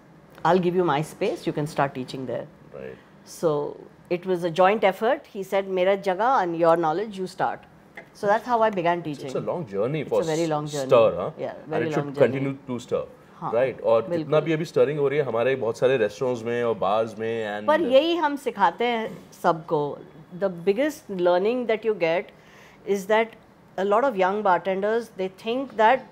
I'll give you my space, you can start teaching there. Right. So it was a joint effort. He said, Mera jagah and your knowledge, you start. So that's how I began teaching. It's a long journey for a very long journey. Stir, huh? Yeah, very and it long should journey. continue to stir. हाँ, right. और जितना भी अभी stirring हो रही है हमारे बहुत सारे रेस्टोरेंट्स में और बार्स में and पर यही हम सिखाते हैं सबको. The biggest learning that you get is that a lot of young bartenders, they think that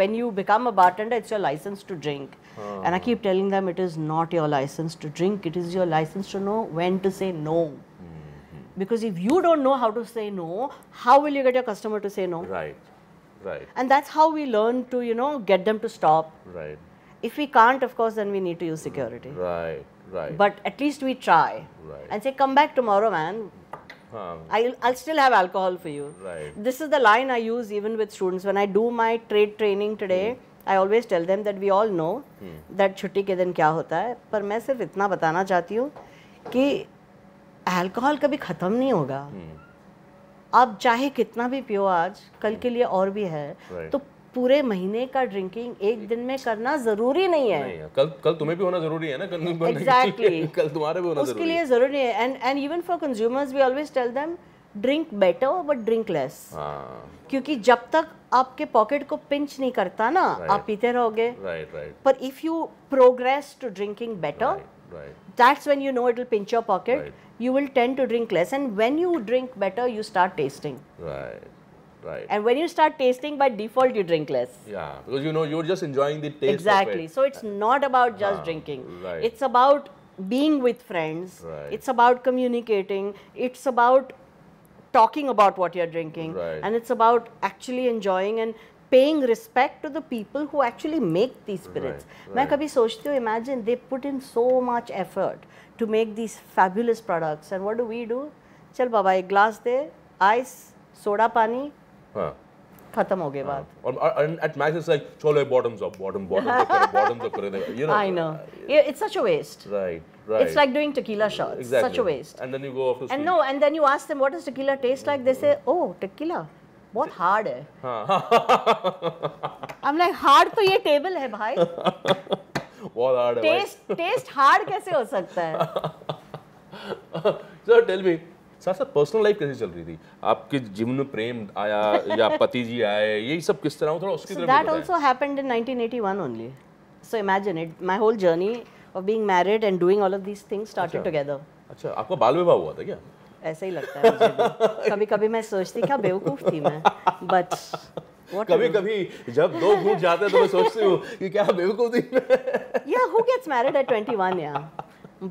when you become a bartender, it's your license to drink. And I keep telling them it is not your license to drink, it is your license to know when to say no. Because if you don't know how to say no, how will you get your customer to say no? Right, right. And that's how we learn to, you know, get them to stop. Right. If we can't, of course, then we need to use security. Right, right. But at least we try. Right. And say, come back tomorrow, man. I'll still have alcohol for you. Right. This is the line I use even with students. When I do my trade training today, I always tell them that we all know that छुट्टी के दिन क्या होता है, पर मैं सिर्फ इतना बताना चाहती हूँ कि अल्कोहल कभी ख़त्म नहीं होगा. आप चाहे कितना भी पियो आज, कल के लिए और भी है. तो पूरे महीने का ड्रिंकिंग एक दिन में करना जरूरी नहीं है. नहीं, कल तुम्हें भी होना जरूरी है ना. Exactly. कल तुम्हारे भी होना जरूरी है. उसके लिए जरूरी है. And even for consumers we always tell them drink better but drink less. क्योंकि जब तक आपके पॉकेट को पिंच नहीं करता ना, आप पीते रहोगे. Right, right. But if you progress to drinking better, right. That's when you know it will pinch your pocket. Right. You will tend to drink less, and when you drink better, you start tasting. Right. Right. And when you start tasting, by default, you drink less. Yeah, because you know you're just enjoying the taste. Exactly. Of it. So it's not about just drinking. Right. It's about being with friends. Right. It's about communicating. It's about talking about what you're drinking. Right. And it's about actually enjoying and paying respect to the people who actually make these spirits. Right. मैं कभी सोचती हूँ, imagine they put in so much effort to make these fabulous products, and what do? चल बाबा एक glass दे, ice, soda पानी, खत्म हो गया बात. And at max it's like चलो bottoms up करे. You know. I know. It's such a waste. Right. Right. It's like doing tequila shots. Exactly. Such a waste. And then you go off to sleep. And then you ask them what does tequila taste like. They say, oh, tequila. बहुत hard है. I'm like, hard तो ये table है भाई. बहुत hard है. Taste hard कैसे हो सकता है? So tell me, साथ पर्सनल लाइफ कैसे चल रही थी? आपके जीवन में प्रेम आया या पति जी आए, यही सब किस तरह थोड़ा उसकी तरफ बताएं. That also happened in 1981 only. So imagine it, my whole journey of being married and doing all of these things started together. अच्छा, आपका बाल विवाह हुआ था क्या? ऐसा ही लगता है मुझे. कभी-कभी मैं सोचती क्या बेवकूफ थी मैं. But कभी-कभी जब दो घूट जाते हैं तो मैं सोचती हूँ कि क्या बेवकूफ थी मैं. Yeah, who gets married at 21? Yeah.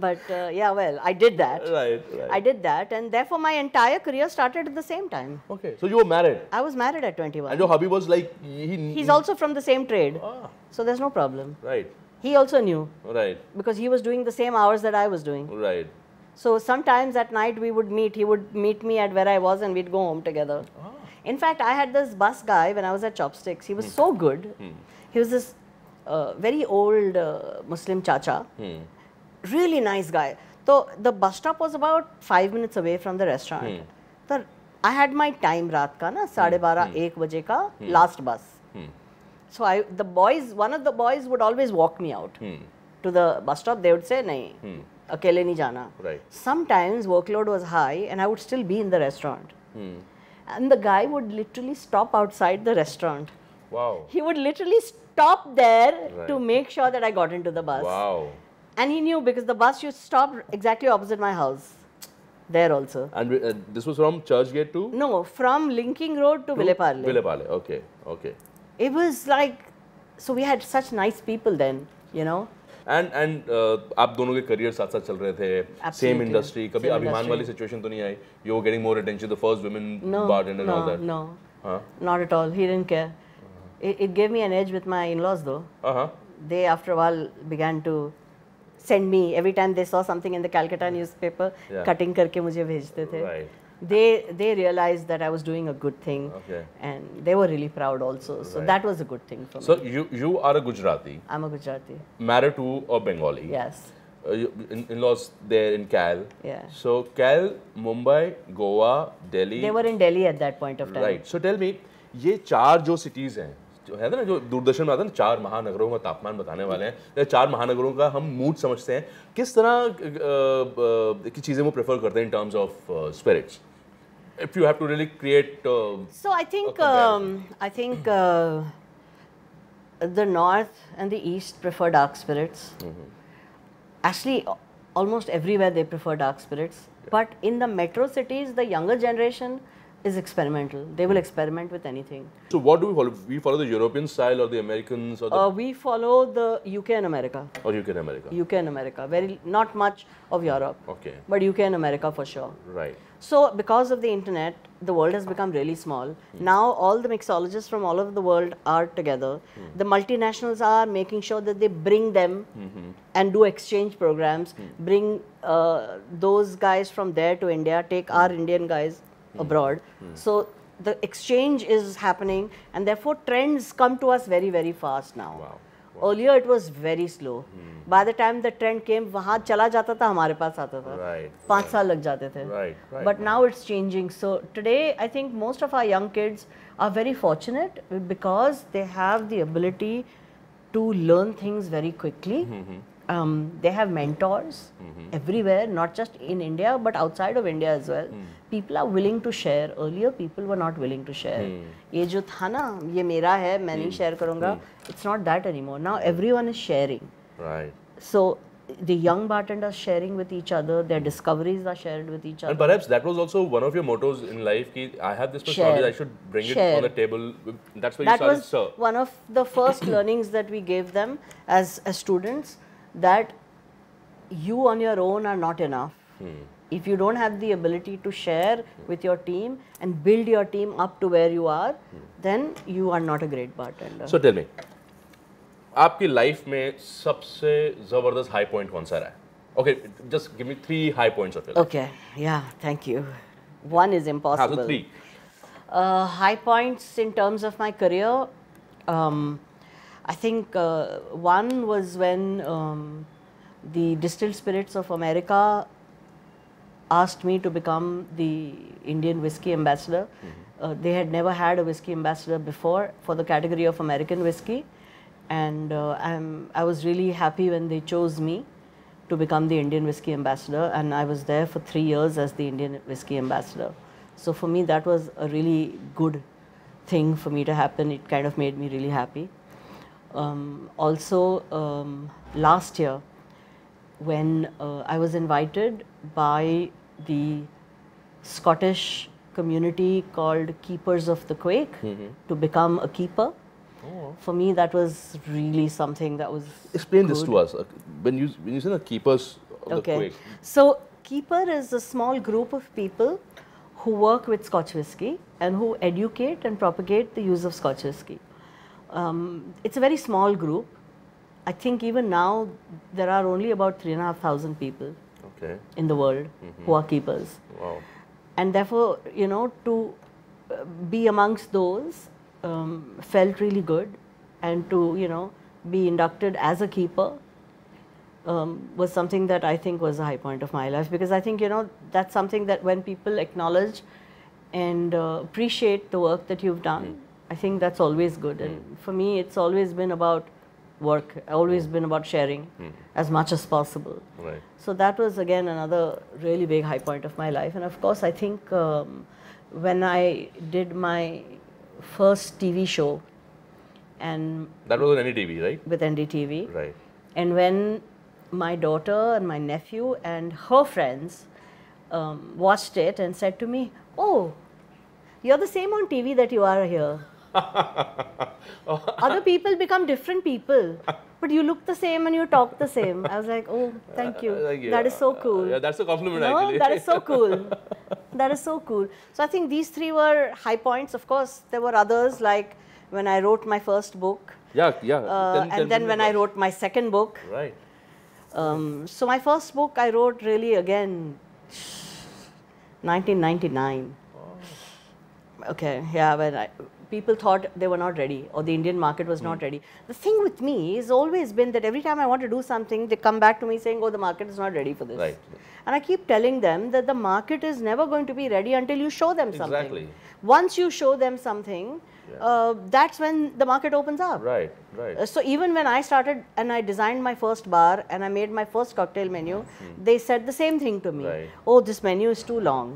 But yeah, well, I did that. Right. I did that, and therefore my entire career started at the same time. Okay, so you were married. I was married at 21. And your hubby was like he's also from the same trade. So there's no problem. Right. He also knew. Right. Because he was doing the same hours that I was doing. Right. So sometimes at night we would meet. He would meet me at where I was, and we'd go home together. In fact, I had this bus guy when I was at Chopsticks. He was so good. He was this very old Muslim chacha. Really nice guy. So the bus stop was about 5 minutes away from the restaurant. So I had my time रात का ना 12:30 1 बजे का last bus. So one of the boys would always walk me out to the bus stop. They would say नहीं अकेले नहीं जाना. Right. Sometimes workload was high and I would still be in the restaurant. And the guy would literally stop outside the restaurant Wow. He would literally stop there to make sure that I got into the bus. Wow. And he knew because the bus used to stop exactly opposite my house. There also. And this was from Churchgate to? No, from Linking Road to Vileparle. Vileparle, okay, okay. It was like, so we had such nice people then, you know. And आप दोनों के career साथ साथ चल रहे थे, same industry, कभी अभिमान वाली situation तो नहीं आई? You were getting more attention, the first women bartender and all that? No, not at all. He didn't care. It gave me an edge with my in-laws though. They after a while began to send me, every time they saw something in the Calcutta newspaper, cutting करके मुझे भेजते थे. Right. They realized that I was doing a good thing, and they were really proud also. So that was a good thing for me. So you are a Gujarati. I'm a Gujarati. Married to a Bengali. Yes. In-laws there in Cal. Yeah. So Cal, Mumbai, Goa, Delhi. They were in Delhi at that point of time. Right. So tell me, ये चार जो cities हैं, जो है ना, जो दूरदर्शन में आता है ना, चार महानगरों का तापमान बताने वाले हैं, या चार महानगरों का हम मूड समझते हैं, किस तरह की चीजें वो प्रेफर करते हैं in terms of spirits? If you have to really create. So I think the north and the east prefer dark spirits. Actually, almost everywhere they prefer dark spirits. But in the metro cities, the younger generation is experimental. They will experiment with anything. So what do we follow? We follow the European style or the Americans or the... We follow the UK and America. Or UK and America. UK and America. Not much of Europe. Okay. But UK and America for sure. Right. So because of the internet, the world has become really small. Now all the mixologists from all over the world are together. The multinationals are making sure that they bring them and do exchange programs, bring those guys from there to India, take our Indian guys abroad. So the exchange is happening, and therefore trends come to us very, very fast now. Wow. Earlier it was very slow. By the time the trend came, वहाँ चला जाता था, हमारे पास आता था. Right. 5 साल लग जाते थे. Right. But now it's changing. So today, I think most of our young kids are very fortunate because they have the ability to learn things very quickly. They have mentors everywhere, not just in India, but outside of India as well. People are willing to share. Earlier, people were not willing to share. ये जो था ना, ये मेरा है, मैं नहीं share करूँगा. It's not that anymore. Now everyone is sharing. Right. So the young bartenders sharing with each other, their discoveries are shared with each other. And perhaps that was also one of your mottos in life, ki I have this much knowledge, I should bring it on the table. That's why you started, sir. That was one of the first learnings that we gave them as students, that you on your own are not enough. If you don't have the ability to share with your team and build your team up to where you are, then you are not a great bartender. So tell me, आपकी life में सबसे जबरदस्त high point कौन सा रहा है? Okay, just give me 3 high points of your life. Okay, yeah, thank you. One is impossible. So 3. High points in terms of my career, I think one was when the Distilled Spirits of America asked me to become the Indian Whiskey Ambassador. They had never had a Whiskey Ambassador before for the category of American Whiskey. And I was really happy when they chose me to become the Indian Whiskey Ambassador, and I was there for 3 years as the Indian Whiskey Ambassador. So for me, that was a really good thing for me to happen. It kind of made me really happy. Last year, when I was invited by the Scottish community called Keepers of the Quake to become a keeper. For me, that was really something that was Explain good. this to us. When you say the Keepers of the Quake. So, Keeper is a small group of people who work with Scotch whisky and who educate and propagate the use of Scotch whisky. It's a very small group. I think even now there are only about 3,500 people in the world who are keepers. Wow. And therefore, you know, to be amongst those felt really good, and to, you know, be inducted as a keeper was something that I think was a high point of my life, because I think, you know, that's something that when people acknowledge and appreciate the work that you've done, I think that's always good. And for me, it's always been about work, always been about sharing as much as possible. Right. So that was again another really big high point of my life. And of course, I think when I did my first TV show, and that was on NDTV, right? with NDTV. Right. And when my daughter and my nephew and her friends watched it and said to me, "Oh, you're the same on TV that you are here. Other people become different people, but you look the same and you talk the same." I was like, "Oh, thank you. That is so cool." Yeah, that's a compliment, No, actually. that is so cool. That is so cool. So I think these three were high points. Of course, there were others, like when I wrote my first book. Yeah. And then when I wrote my second book. Right. So my first book I wrote really again 1999. Okay, yeah, when people thought they were not ready or the Indian market was not ready. The thing with me has always been that every time I want to do something, they come back to me saying, "Oh, the market is not ready for this." Right. And I keep telling them that the market is never going to be ready until you show them something. Exactly. Once you show them something, that's when the market opens up. Right. So even when I started and I designed my first bar and I made my first cocktail menu, they said the same thing to me. Right. "Oh, this menu is too long."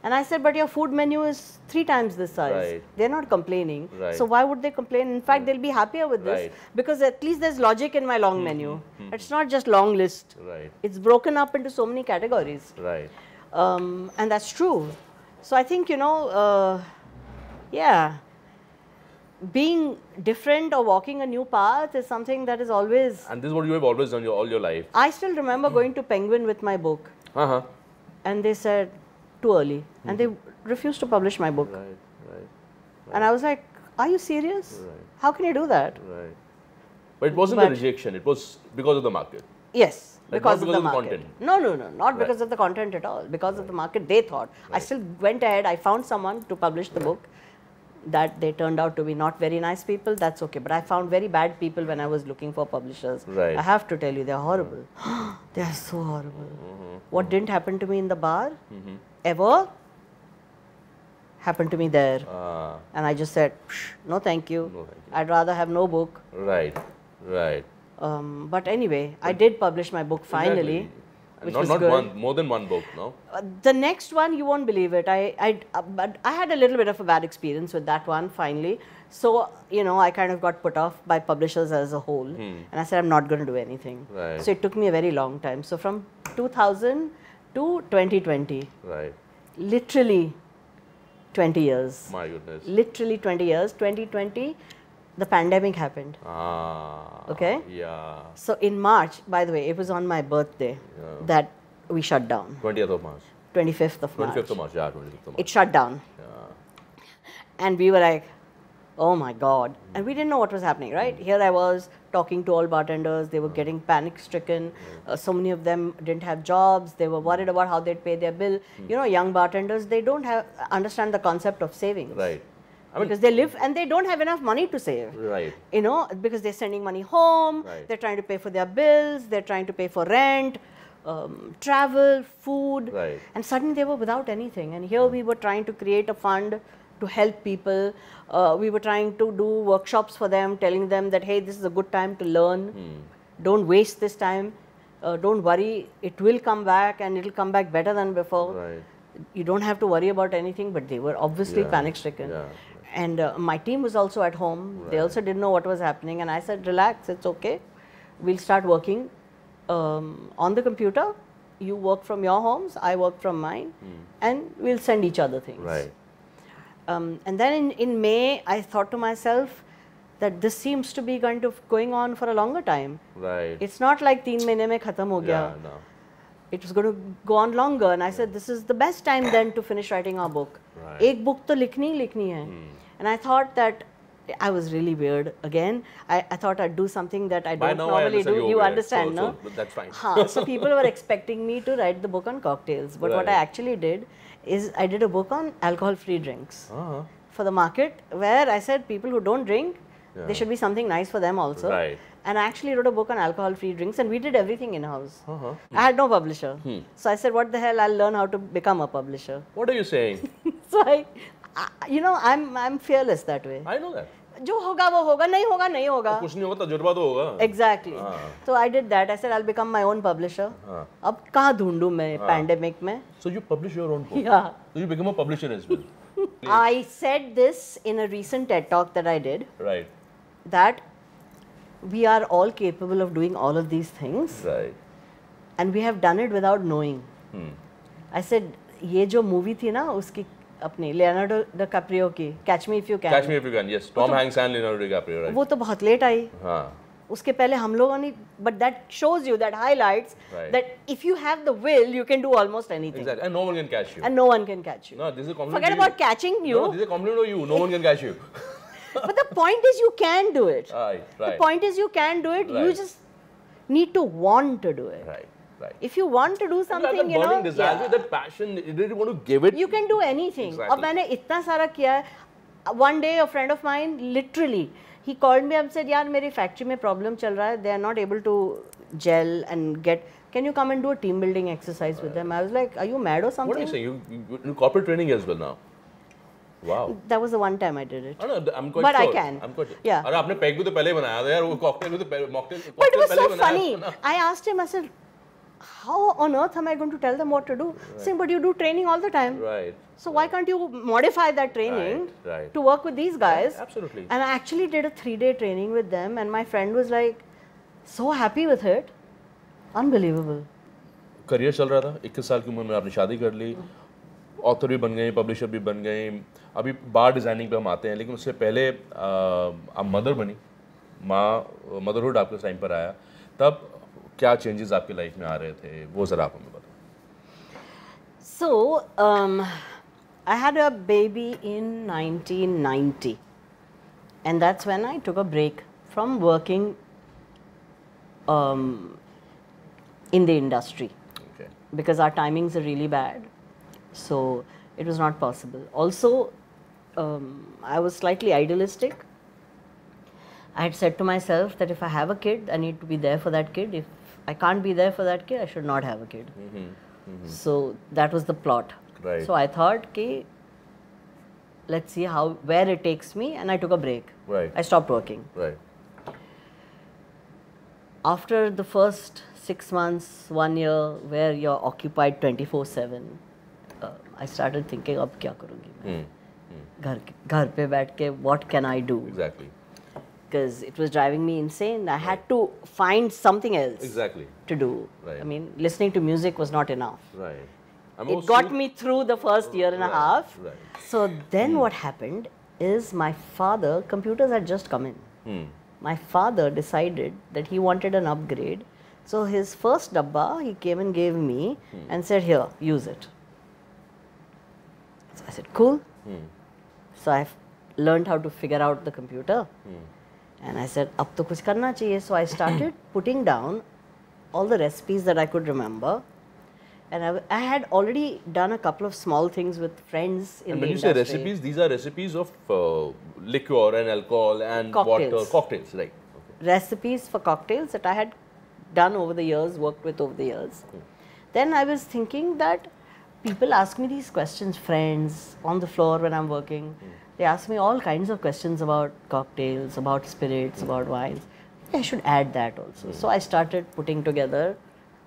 And I said, "But your food menu is 3 times this size." Right. They're not complaining. Right. So why would they complain? In fact, they'll be happier with this Right. because at least there's logic in my long menu. It's not just long list. Right. It's broken up into so many categories. Right. And that's true. So I think, yeah, being different or walking a new path is something that is always. And this is what you have always done all your life. I still remember going to Penguin with my book, and they said too early, and they refused to publish my book. Right. And I was like, "Are you serious? Right. How can you do that?" Right. But it wasn't a rejection. It was because of the market. Yes, Like because not of the because of the market. content. No, not because of the content at all. Because of the market, they thought. I still went ahead. I found someone to publish the book. That they turned out to be not very nice people. That's okay. But I found very bad people when I was looking for publishers. Right. I have to tell you, they're horrible. They are so horrible. What didn't happen to me in the bar ever happened to me there. And I just said, no thank you. No, thank you. I'd rather have no book. Right. But anyway, I did publish my book finally. Exactly. Which not was not good. one, more than one book, no? The next one, you won't believe it. But I had a little bit of a bad experience with that one finally. So, I kind of got put off by publishers as a whole. And I said, I'm not going to do anything. Right. So it took me a very long time. So from 2000 to 2020. Right. Literally 20 years. My goodness. Literally 20 years. 2020, the pandemic happened. Okay? Yeah. So in March, by the way, it was on my birthday that we shut down. 20th of March. 25th of March. 25th of March, yeah, 25th of March. It shut down. Yeah. And we were like, oh my God. And we didn't know what was happening, right? Here I was talking to all bartenders. They were getting panic stricken. So many of them didn't have jobs. They were worried about how they'd pay their bill. Young bartenders, they don't understand the concept of savings. Right. Because they live and they don't have enough money to save. Right. Because they're sending money home. Right. They're trying to pay for their bills. They're trying to pay for rent, travel, food. Right. And suddenly they were without anything. And here we were trying to create a fund to help people. We were trying to do workshops for them, telling them that, hey, this is a good time to learn. Don't waste this time. Don't worry. It will come back and it will come back better than before. Right. You don't have to worry about anything, but they were obviously panic stricken. Yeah. And my team was also at home. They also didn't know what was happening. And I said, relax, it's okay. We'll start working on the computer. You work from your homes, I work from mine, and we'll send each other things. Right. And then in May, I thought to myself that this seems to be going on for a longer time. Right. It's not like 3 mahine mein khatam ho gaya. Yeah, no. It was going to go on longer, and I said, this is the best time then to finish writing our book. Right. Ek book to likhni hai. And I thought that I was really weird. Again, I thought I'd do something that I don't normally do. You understand, no? But that's fine. So people were expecting me to write the book on cocktails. But what I actually did is I did a book on alcohol-free drinks for the market, where I said people who don't drink, there should be something nice for them also. Right. And I actually wrote a book on alcohol-free drinks, and we did everything in-house. I had no publisher. So I said, what the hell, I'll learn how to become a publisher. What are you saying? So I'm fearless that way. I know that. जो होगा वो होगा, नहीं होगा नहीं होगा. कुछ नहीं होगा, तजुर्बा तो होगा. Exactly. So I did that. I said I'll become my own publisher. अब कहाँ ढूंढूं मैं pandemic में? So you publish your own book. Yeah. So you become a publisher as well. I said this in a recent TED talk that I did. Right. that we are all capable of doing all of these things. Right. And we have done it without knowing. I said, ये जो movie थी ना उसकी अपनी Leonardo DiCaprio की Catch Me If You Can. Catch Me If You Can, yes. Tom Hanks and Leonardo DiCaprio, right? वो तो बहुत late आई. हाँ. उसके पहले हम लोगों ने, but that shows you, that highlights that if you have the will, you can do almost anything. Exactly, and no one can catch you. And no one can catch you. No, this is a compliment. Forget about catching you. No, this is a compliment to you. No one can catch you. But the point is, you can do it. Right, right. The point is, you can do it. Right. You just need to want to do it. Right, right. If you want to do something, that burning desire, that passion, you really want to give it. You can do anything. Exactly. अब मैंने इतना सारा किया है. One day, a friend of mine, literally, he called me and said, "यार मेरी factory में problem चल रहा है. They are not able to gel and get. Can you come and do a team building exercise with them?" I was like, "Are you mad or something?" What are you saying? You do corporate training as well now. Wow. That was the one time I did it. No, I'm quite but sure. I can. I'm quite sure. Yeah. अरे आपने peg भी तो पहले बनाया था यार, वो cocktail भी तो पहले mocktail. But it was पहले so बनाया funny. था ना. I asked him, I said, how on earth am I going to tell them what to do? Saying, but you do training all the time. Right. So why can't you modify that training Right. to work with these guys? Right, absolutely. And I actually did a 3-day training with them, and my friend was like, so happy with it. Unbelievable. Career चल रहा था, 21 साल की उम्र में आपने शादी कर ली, ऑथर भी बन गई, पब्लिशर भी बन गई, अभी बार डिज़ाइनिंग पे हम आते हैं, लेकिन उससे पहले आप मदर बनी, माँ, मदरहुड आपके टाइम पर आया, तब क्या चेंजेस आपकी लाइफ में आ रहे थे, वो ज़रा आप हमें बताओ. So, I had a baby in 1990, and that's when I took a break from working in the industry. Okay. Because our timings are really bad, so it was not possible. Also, I was slightly idealistic. I had said to myself that if I have a kid, I need to be there for that kid. If I can't be there for that kid, I should not have a kid. So that was the plot. Right. So I thought, okay, let's see where it takes me, and I took a break. Right. I stopped working. Right. After the first 6 months, 1 year, where you're occupied 24/7, I started thinking, अब क्या करूँगी मैं? घर पे बैठ के what can I do? Exactly. Because it was driving me insane. I had to find something else to do. Right. I mean, listening to music was not enough. Right. It got me through the first year and a half. Right. So then what happened is my father, computers had just come in. My father decided that he wanted an upgrade. So his first dabba, he came and gave me and said, here, use it. So I said, cool. So I learned how to figure out the computer. And I said, ab to kuch karna chahiye. So I started putting down all the recipes that I could remember. And I had already done a couple of small things with friends in the industry. And when you say recipes, these are recipes of liquor and alcohol and cocktails. Water. Cocktails, right. Okay. Recipes for cocktails that I had done over the years, worked with over the years. Then I was thinking that people ask me these questions, friends, on the floor when I'm working. They ask me all kinds of questions about cocktails, about spirits, about wines. I should add that also. So I started putting together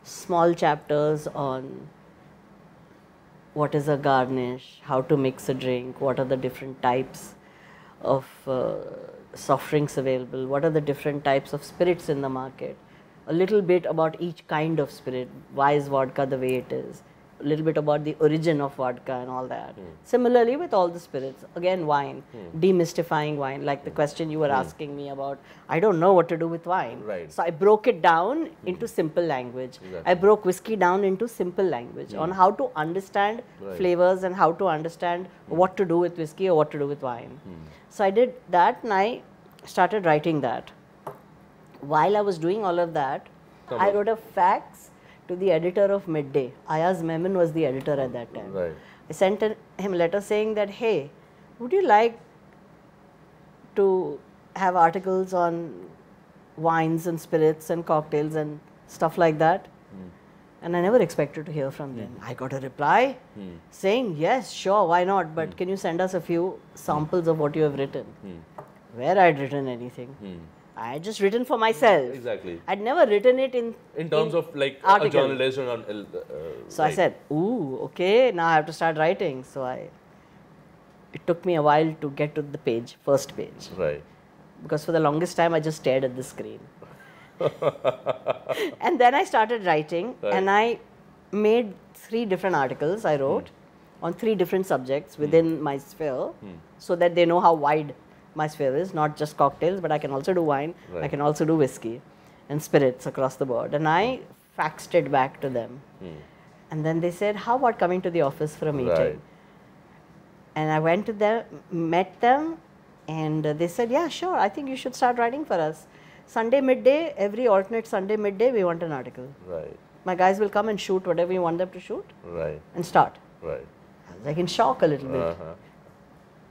small chapters on what is a garnish, how to mix a drink, what are the different types of soft drinks available, what are the different types of spirits in the market, a little bit about each kind of spirit, why is vodka the way it is, a little bit about the origin of vodka and all that. Similarly with all the spirits, again wine, demystifying wine, like the question you were asking me about, I don't know what to do with wine. Right. So I broke it down into simple language. Exactly. I broke whiskey down into simple language on how to understand flavors and how to understand what to do with whiskey or what to do with wine. So I did that and I started writing that. While I was doing all of that, I wrote a fax to the editor of Midday. Ayaz Memon was the editor at that time. Right. I sent him a letter saying that, hey, would you like to have articles on wines and spirits and cocktails and stuff like that? And I never expected to hear from them. I got a reply saying, yes, sure, why not? But can you send us a few samples of what you have written? Where I had written anything. I had just written for myself. Exactly. I'd never written it in terms of like article. a journalist or so I said, ooh, okay, now I have to start writing. So it took me a while to get to the page, first page. Right. because for the longest time I just stared at the screen. And then I started writing, and I made 3 different articles I wrote on 3 different subjects within my sphere, so that they know how wide my sphere is, not just cocktails, but I can also do wine, I can also do whiskey and spirits across the board. And I faxed it back to them. And then they said, how about coming to the office for a meeting? And I went to them, met them, and they said, yeah, sure, I think you should start writing for us. Sunday midday, every alternate Sunday midday, we want an article. My guys will come and shoot whatever you want them to shoot and start. I was like in shock a little bit.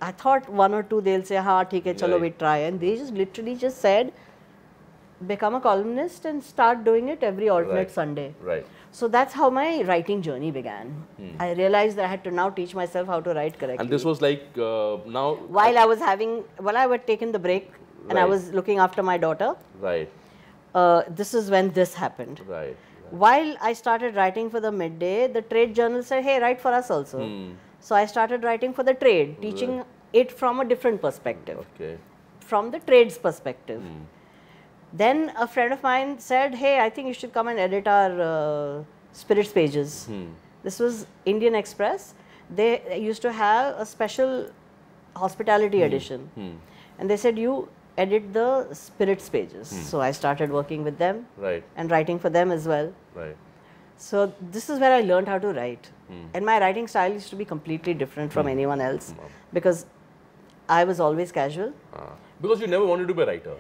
I thought 1 or 2 they'll say, ha, theek hai, chalo, we try. And they just literally just said, become a columnist and start doing it every alternate Sunday. So that's how my writing journey began. I realized that I had to now teach myself how to write correctly. And this was like now... While I had taken the break and I was looking after my daughter. This is when this happened. While I started writing for the midday, the trade journal said, hey, write for us also. So I started writing for the trade, teaching it from a different perspective, from the trade's perspective. Then a friend of mine said, hey, I think you should come and edit our spirits pages. This was Indian Express. They used to have a special hospitality edition. And they said, you edit the spirits pages. So I started working with them and writing for them as well. So this is where I learned how to write. And my writing style used to be completely different from anyone else, because I was always casual. Because you never wanted to be a writer.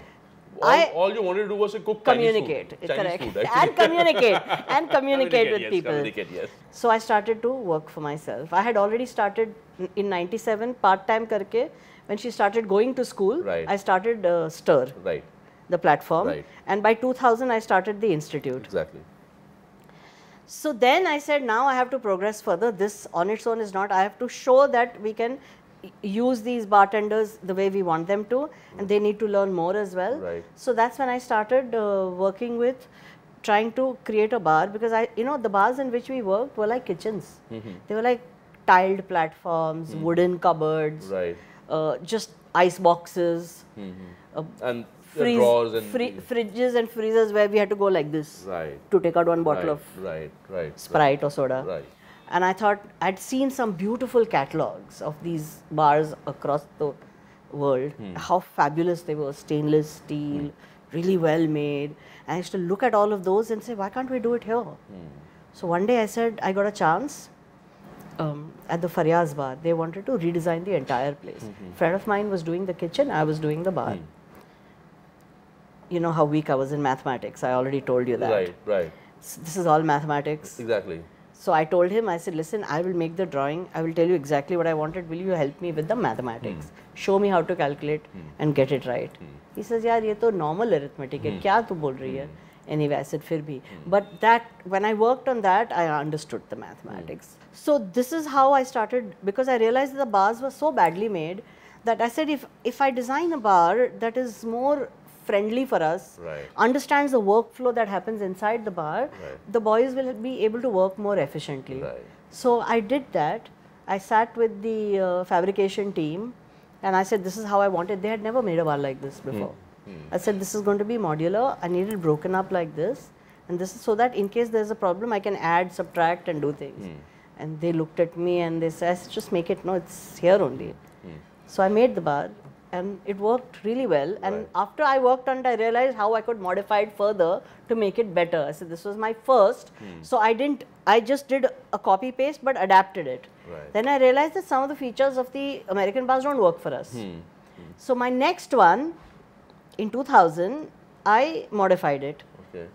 All you wanted to do was to cook communicate. Chinese food, and communicate with people. Yes. So I started to work for myself. I had already started in 97 part-time karke. When she started going to school, I started Stir, the platform. And by 2000, I started the institute. So then I said, now I have to progress further. This on its own is not. I have to show that we can use these bartenders the way we want them to, and they need to learn more as well. So that's when I started working with trying to create a bar, because the bars in which we worked were like kitchens. They were like tiled platforms, wooden cupboards, just ice boxes, and drawers and fridges and freezers where we had to go like this to take out one bottle of Sprite or soda. And I thought, I'd seen some beautiful catalogs of these bars across the world, how fabulous they were, stainless steel, really well made. And I used to look at all of those and say, why can't we do it here? So one day I said, I got a chance at the Faryaz bar. They wanted to redesign the entire place. A friend of mine was doing the kitchen, I was doing the bar. You know how weak I was in mathematics, I already told you that. This is all mathematics. So I told him, I said, listen, I will make the drawing, I will tell you exactly what I wanted, will you help me with the mathematics? Show me how to calculate and get it right. He says, yaar, ye to normal arithmetic hai, kya tu bol rahi hai? Anyway, I said, fir bhi. But when I worked on that, I understood the mathematics. So this is how I started, because I realized that the bars were so badly made that I said, if I design a bar that is more friendly for us, understands the workflow that happens inside the bar, the boys will be able to work more efficiently. So I did that. I sat with the fabrication team and I said, this is how I want it. They had never made a bar like this before. I said, this is going to be modular. I need it broken up like this. And this is so that in case there's a problem, I can add, subtract and do things. And they looked at me and they said, just make it, no, it's here only. So I made the bar. And it worked really well. And after I worked on it, I realized how I could modify it further to make it better. I said, this was my first. So I just did a copy paste, but adapted it. Then I realized that some of the features of the American bars don't work for us. So my next one, in 2000, I modified it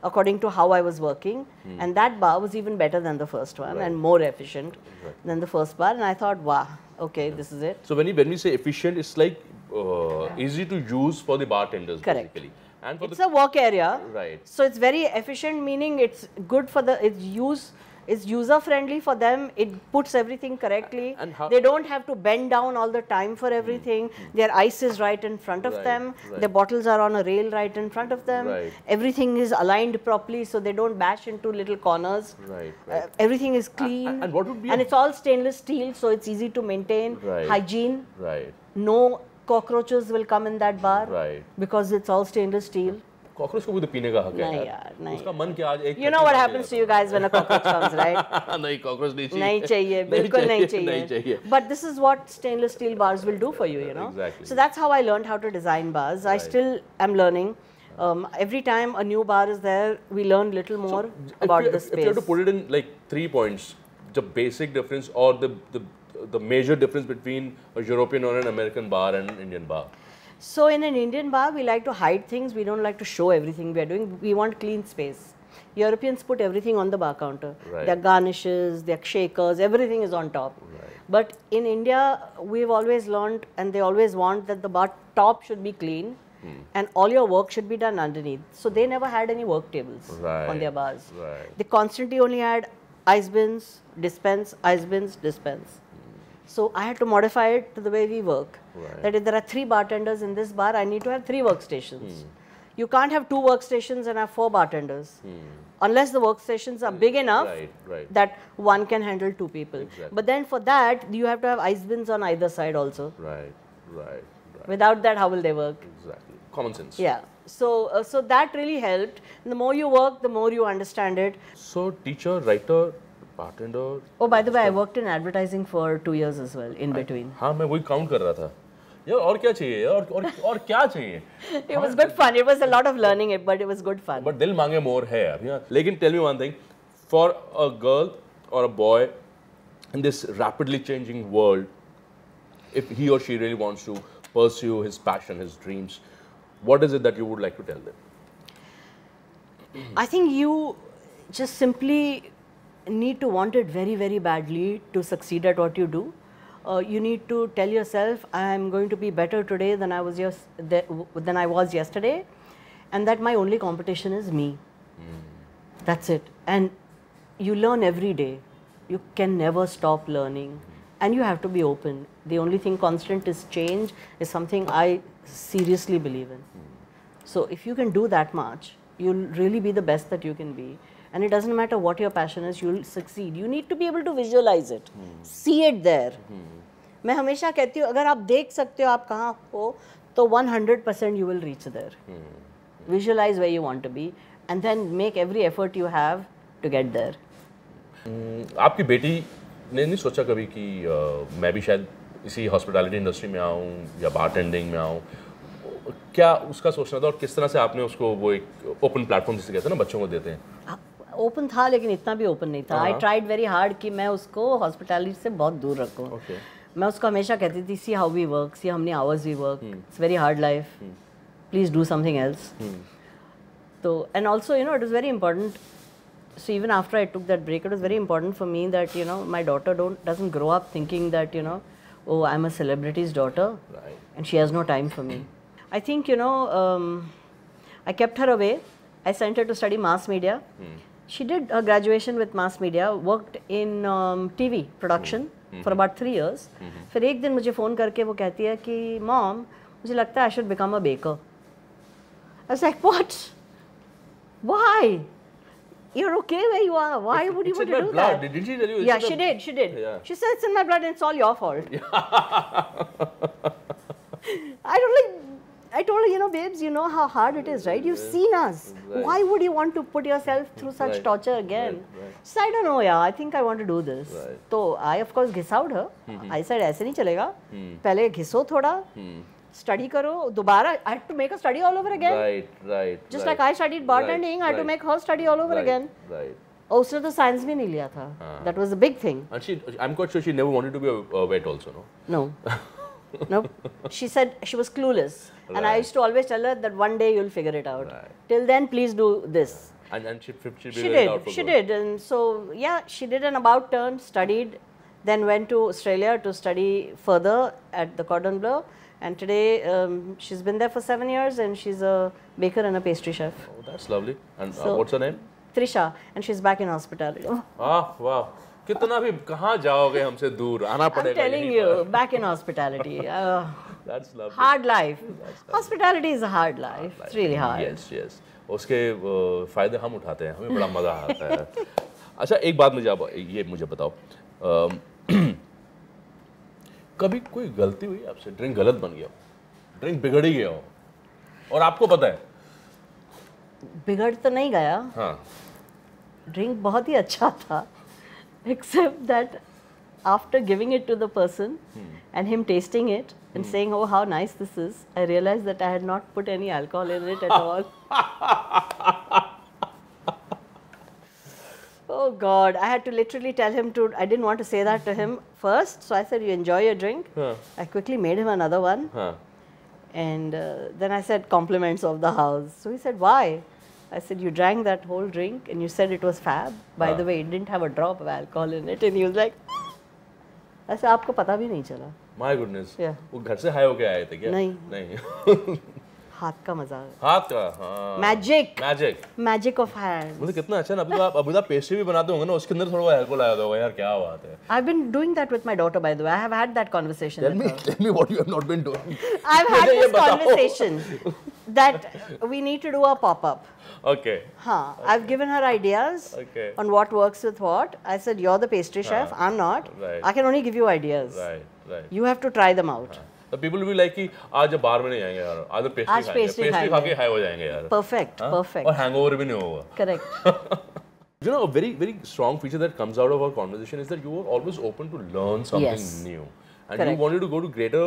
according to how I was working. And that bar was even better than the first one and more efficient than the first bar. And I thought, wow, okay, this is it. So when we say efficient, it's like easy to use for the bartenders, basically. And for it's a work area. So it's very efficient, meaning it's good for it's user friendly for them. It puts everything correctly. And they don't have to bend down all the time for everything. Their ice is right in front of them. Their bottles are on a rail right in front of them. Everything is aligned properly so they don't bash into little corners. Everything is clean. And what would be and it's all stainless steel, so it's easy to maintain. Hygiene. No cockroaches will come in that bar, right? Because it's all stainless steel. Cockroach को भी तो पीने का हक है यार, नहीं। उसका मन क्या आज एक You know what happens to you guys when a cockroach comes, right? नहीं कॉकरोच नहीं चाहिए नहीं चाहिए, बिल्कुल नहीं चाहिए. But this is what stainless steel bars will do for you, you know. Exactly. So that's how I learned how to design bars. I still am learning. Every time a new bar is there, we learn little more about the space. If you have to put it in like 3 points, the basic difference or the major difference between a European or an American bar and an Indian bar. So in an Indian bar, we like to hide things. We don't like to show everything we are doing. We want clean space. Europeans put everything on the bar counter. Right. Their garnishes, their shakers, everything is on top. Right. But in India, we've always learned, and they always want that the bar top should be clean, and all your work should be done underneath. So they never had any work tables on their bars. Right. They constantly only had ice bins, dispense, ice bins, dispense. So I had to modify it to the way we work. Right. That if there are 3 bartenders in this bar, I need to have 3 workstations. You can't have 2 workstations and have 4 bartenders. Unless the workstations are big enough that one can handle 2 people. Exactly. But then for that, you have to have ice bins on either side also. Right. Without that, how will they work? Exactly. Common sense. Yeah. So that really helped. And the more you work, the more you understand it. So teacher, writer, bartender. Oh, by the way, I worked in advertising for 2 years as well, in between. हाँ मैं वही count कर रहा था यार और क्या चाहिए और क्या चाहिए It was good fun. It was a lot of learning it, but it was good fun. But दिल मांगे मोर है अभी हाँ लेकिन tell me one thing, for a girl or a boy in this rapidly changing world, if he or she really wants to pursue his passion, his dreams, what is it that you would like to tell them? I think you just simply need to want it very, very badly to succeed at what you do. You need to tell yourself, I am going to be better today than I was yesterday, and that my only competition is me. That's it. And you learn every day. You can never stop learning, and you have to be open. The only thing constant is change, is something I seriously believe in. So if you can do that much, you'll really be the best that you can be. And it doesn't matter what your passion is, you'll succeed. You need to be able to visualize it, see it there. मैं हमेशा कहती हूँ अगर आप देख सकते हो आप कहाँ हो तो 100% you will reach there. Visualize where you want to be and then make every effort you have to get there. आपकी बेटी ने नहीं सोचा कभी कि मैं भी शायद इसी हॉस्पिटैलिटी इंडस्ट्री में आऊँ या बारटेंडिंग में आऊँ, क्या उसका सोचना था और किस तरह से आपने उसको वो एक ओपन प्लेटफॉर्म जिसे कहते हैं ना बच्चों को देते हैं? ओपन था लेकिन इतना भी ओपन नहीं था. आई ट्राइड वेरी हार्ड कि मैं उसको हॉस्पिटैलिटी से बहुत दूर रखूं. मैं उसको हमेशा कहती थी see how we work, see how many hours we work, it's very hard life, please do something else. तो and also you know it is very important. So even after I took that break, it was very important for me that you know my daughter doesn't grow up thinking that you know, oh, I'm a celebrity's daughter, and she has no time for me. I think you know I kept her away. I sent her to study mass media. She did her graduation with mass media. Worked in TV production for about 3 years. फिर एक दिन मुझे phone करके वो कहती है कि Mom, मुझे लगता है I should become a baker. I was like, what? Why? You're okay where you are. Why would you want to do that? Did she tell you? Yeah, she did. She did. Yeah. She said it's in my blood and it's all your fault. I told her, you know, babes, you know how hard it is, right? You've seen us. Why would you want to put yourself through such torture again? She said, I don't know, yeah. I think I want to do this. So I, of course, घिसाउड her. I said, ऐसे नहीं चलेगा. पहले घिसो थोड़ा. Study करो दोबारा. I had to make her study all over again. Right. Just like I studied bartending, I had to make her study all over again. और उसने तो साइंस भी नहीं लिया था. That was a big thing. And I'm quite sure she never wanted to be a vet also, no? No. No. She said she was clueless. And I used to always tell her that one day you'll figure it out. Till then, please do this. And she did. And so, yeah, she did an about turn, studied, then went to Australia to study further at the Cordon Bleu. And today, she's been there for 7 years and she's a baker and a pastry chef. Oh, that's lovely. And what's her name? Trisha. And she's back in hospitality. Wow. कितना भी कहाँ जाओगे हमसे दूर आना पड़ेगा. I'm telling you, back in hospitality. That's lovely. Hard life. Hospitality is a hard life. It's really hard. Yes. उसके फायदे हम उठाते हैं, हमें बड़ा मजा आता है. अच्छा एक बात मुझे बताओ, कभी कोई गलती हुई आपसे, ड्रिंक गलत बन गया? ड्रिंक बिगड़ ही गया हो और आपको पता है? बिगड़ तो नहीं गया, हाँ, ड्रिंक बहुत ही अच्छा था, except that after giving it to the person and him tasting it and saying, oh, how nice this is, I realized that I had not put any alcohol in it at all. Oh God, I had to literally tell him to, I didn't want to say that to him first, so I said, you enjoy your drink. I quickly made him another one. And then I said, compliments of the house. So he said, why? I said, you drank that whole drink and you said it was fab. By the way, it didn't have a drop of alcohol in it. And he was like, ऐसे आपको पता भी नहीं चला. My goodness. Yeah. वो घर से high होके आए थे क्या? नहीं. नहीं. हाथ का मजा. हाथ का, हाँ. Magic. Magic. Magic of hands. मुझे कितना अच्छा ना, अभी आप पेस्ट्री भी बनाते होंगे ना, उसके अंदर थोड़ा अल्कोहल आया होगा यार, क्या बात है. I've been doing that with my daughter, by the way. I have had that conversation with her. Tell me what you have not been doing. I've had this conversation that we need to do a pop-up. Okay. Huh. Okay. I've given her ideas on what works with what. I said, you're the pastry chef, I'm not. Right. I can only give you ideas. Right. You have to try them out. The people will be like कि आज बाहर में नहीं आएंगे यार, आज pastry खा के हाई हो जाएंगे यार. Perfect. और हैंगओवर भी नहीं होगा. Correct. You know, a very strong feature that comes out of our conversation is that you were always open to learn something new, and you wanted to go to greater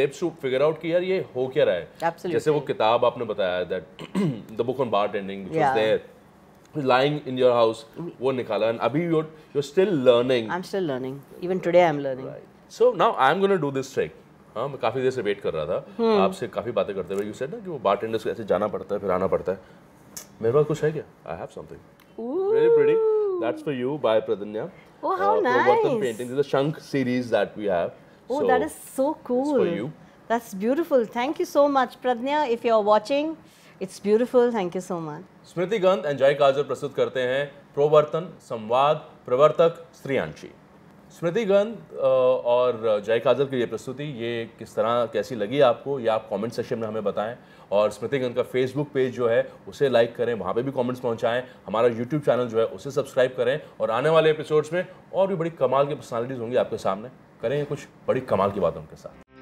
depths to figure out कि यार ये हो क्या रहा है. Absolutely. जैसे वो किताब आपने बताया that the book on bartending which was there, lying in your house, वो निकाला, and अभी you're still learning. I'm still learning. Even today I'm learning. Right. So now I'm going to do this trick. हाँ, मैं काफ़ी देर से wait कर रहा था आपसे काफ़ी बातें करते हुए. You said ना कि वो bartenders को ऐसे जाना पड़ता है फिर आना पड़ता है. मेरे पास कुछ है क्या? I have something. Very pretty. That's for you by Pradanya. Oh, how nice. Pro-vartan paintings. It's a Shank series that we have. Oh, so that is so cool. It's for you. That's beautiful. Thank you so much, Pradnya. If you're watching, it's beautiful. Thank you so much. Smritigandh and Jay Kajal प्रस्तुत करते हैं प्रो-vartan संवाद प्रवर्तक श्रियांशी. स्मृतिगंध और जय काजल की ये प्रस्तुति ये किस तरह कैसी लगी आपको, ये आप कमेंट सेक्शन में हमें बताएं. और स्मृतिगंध का फेसबुक पेज जो है उसे लाइक करें, वहाँ पे भी कमेंट्स पहुँचाएं. हमारा यूट्यूब चैनल जो है उसे सब्सक्राइब करें. और आने वाले एपिसोड्स में और भी बड़ी कमाल की पर्सनालिटीज़ होंगी आपके सामने, करेंगे कुछ बड़ी कमाल की बातें उनके साथ.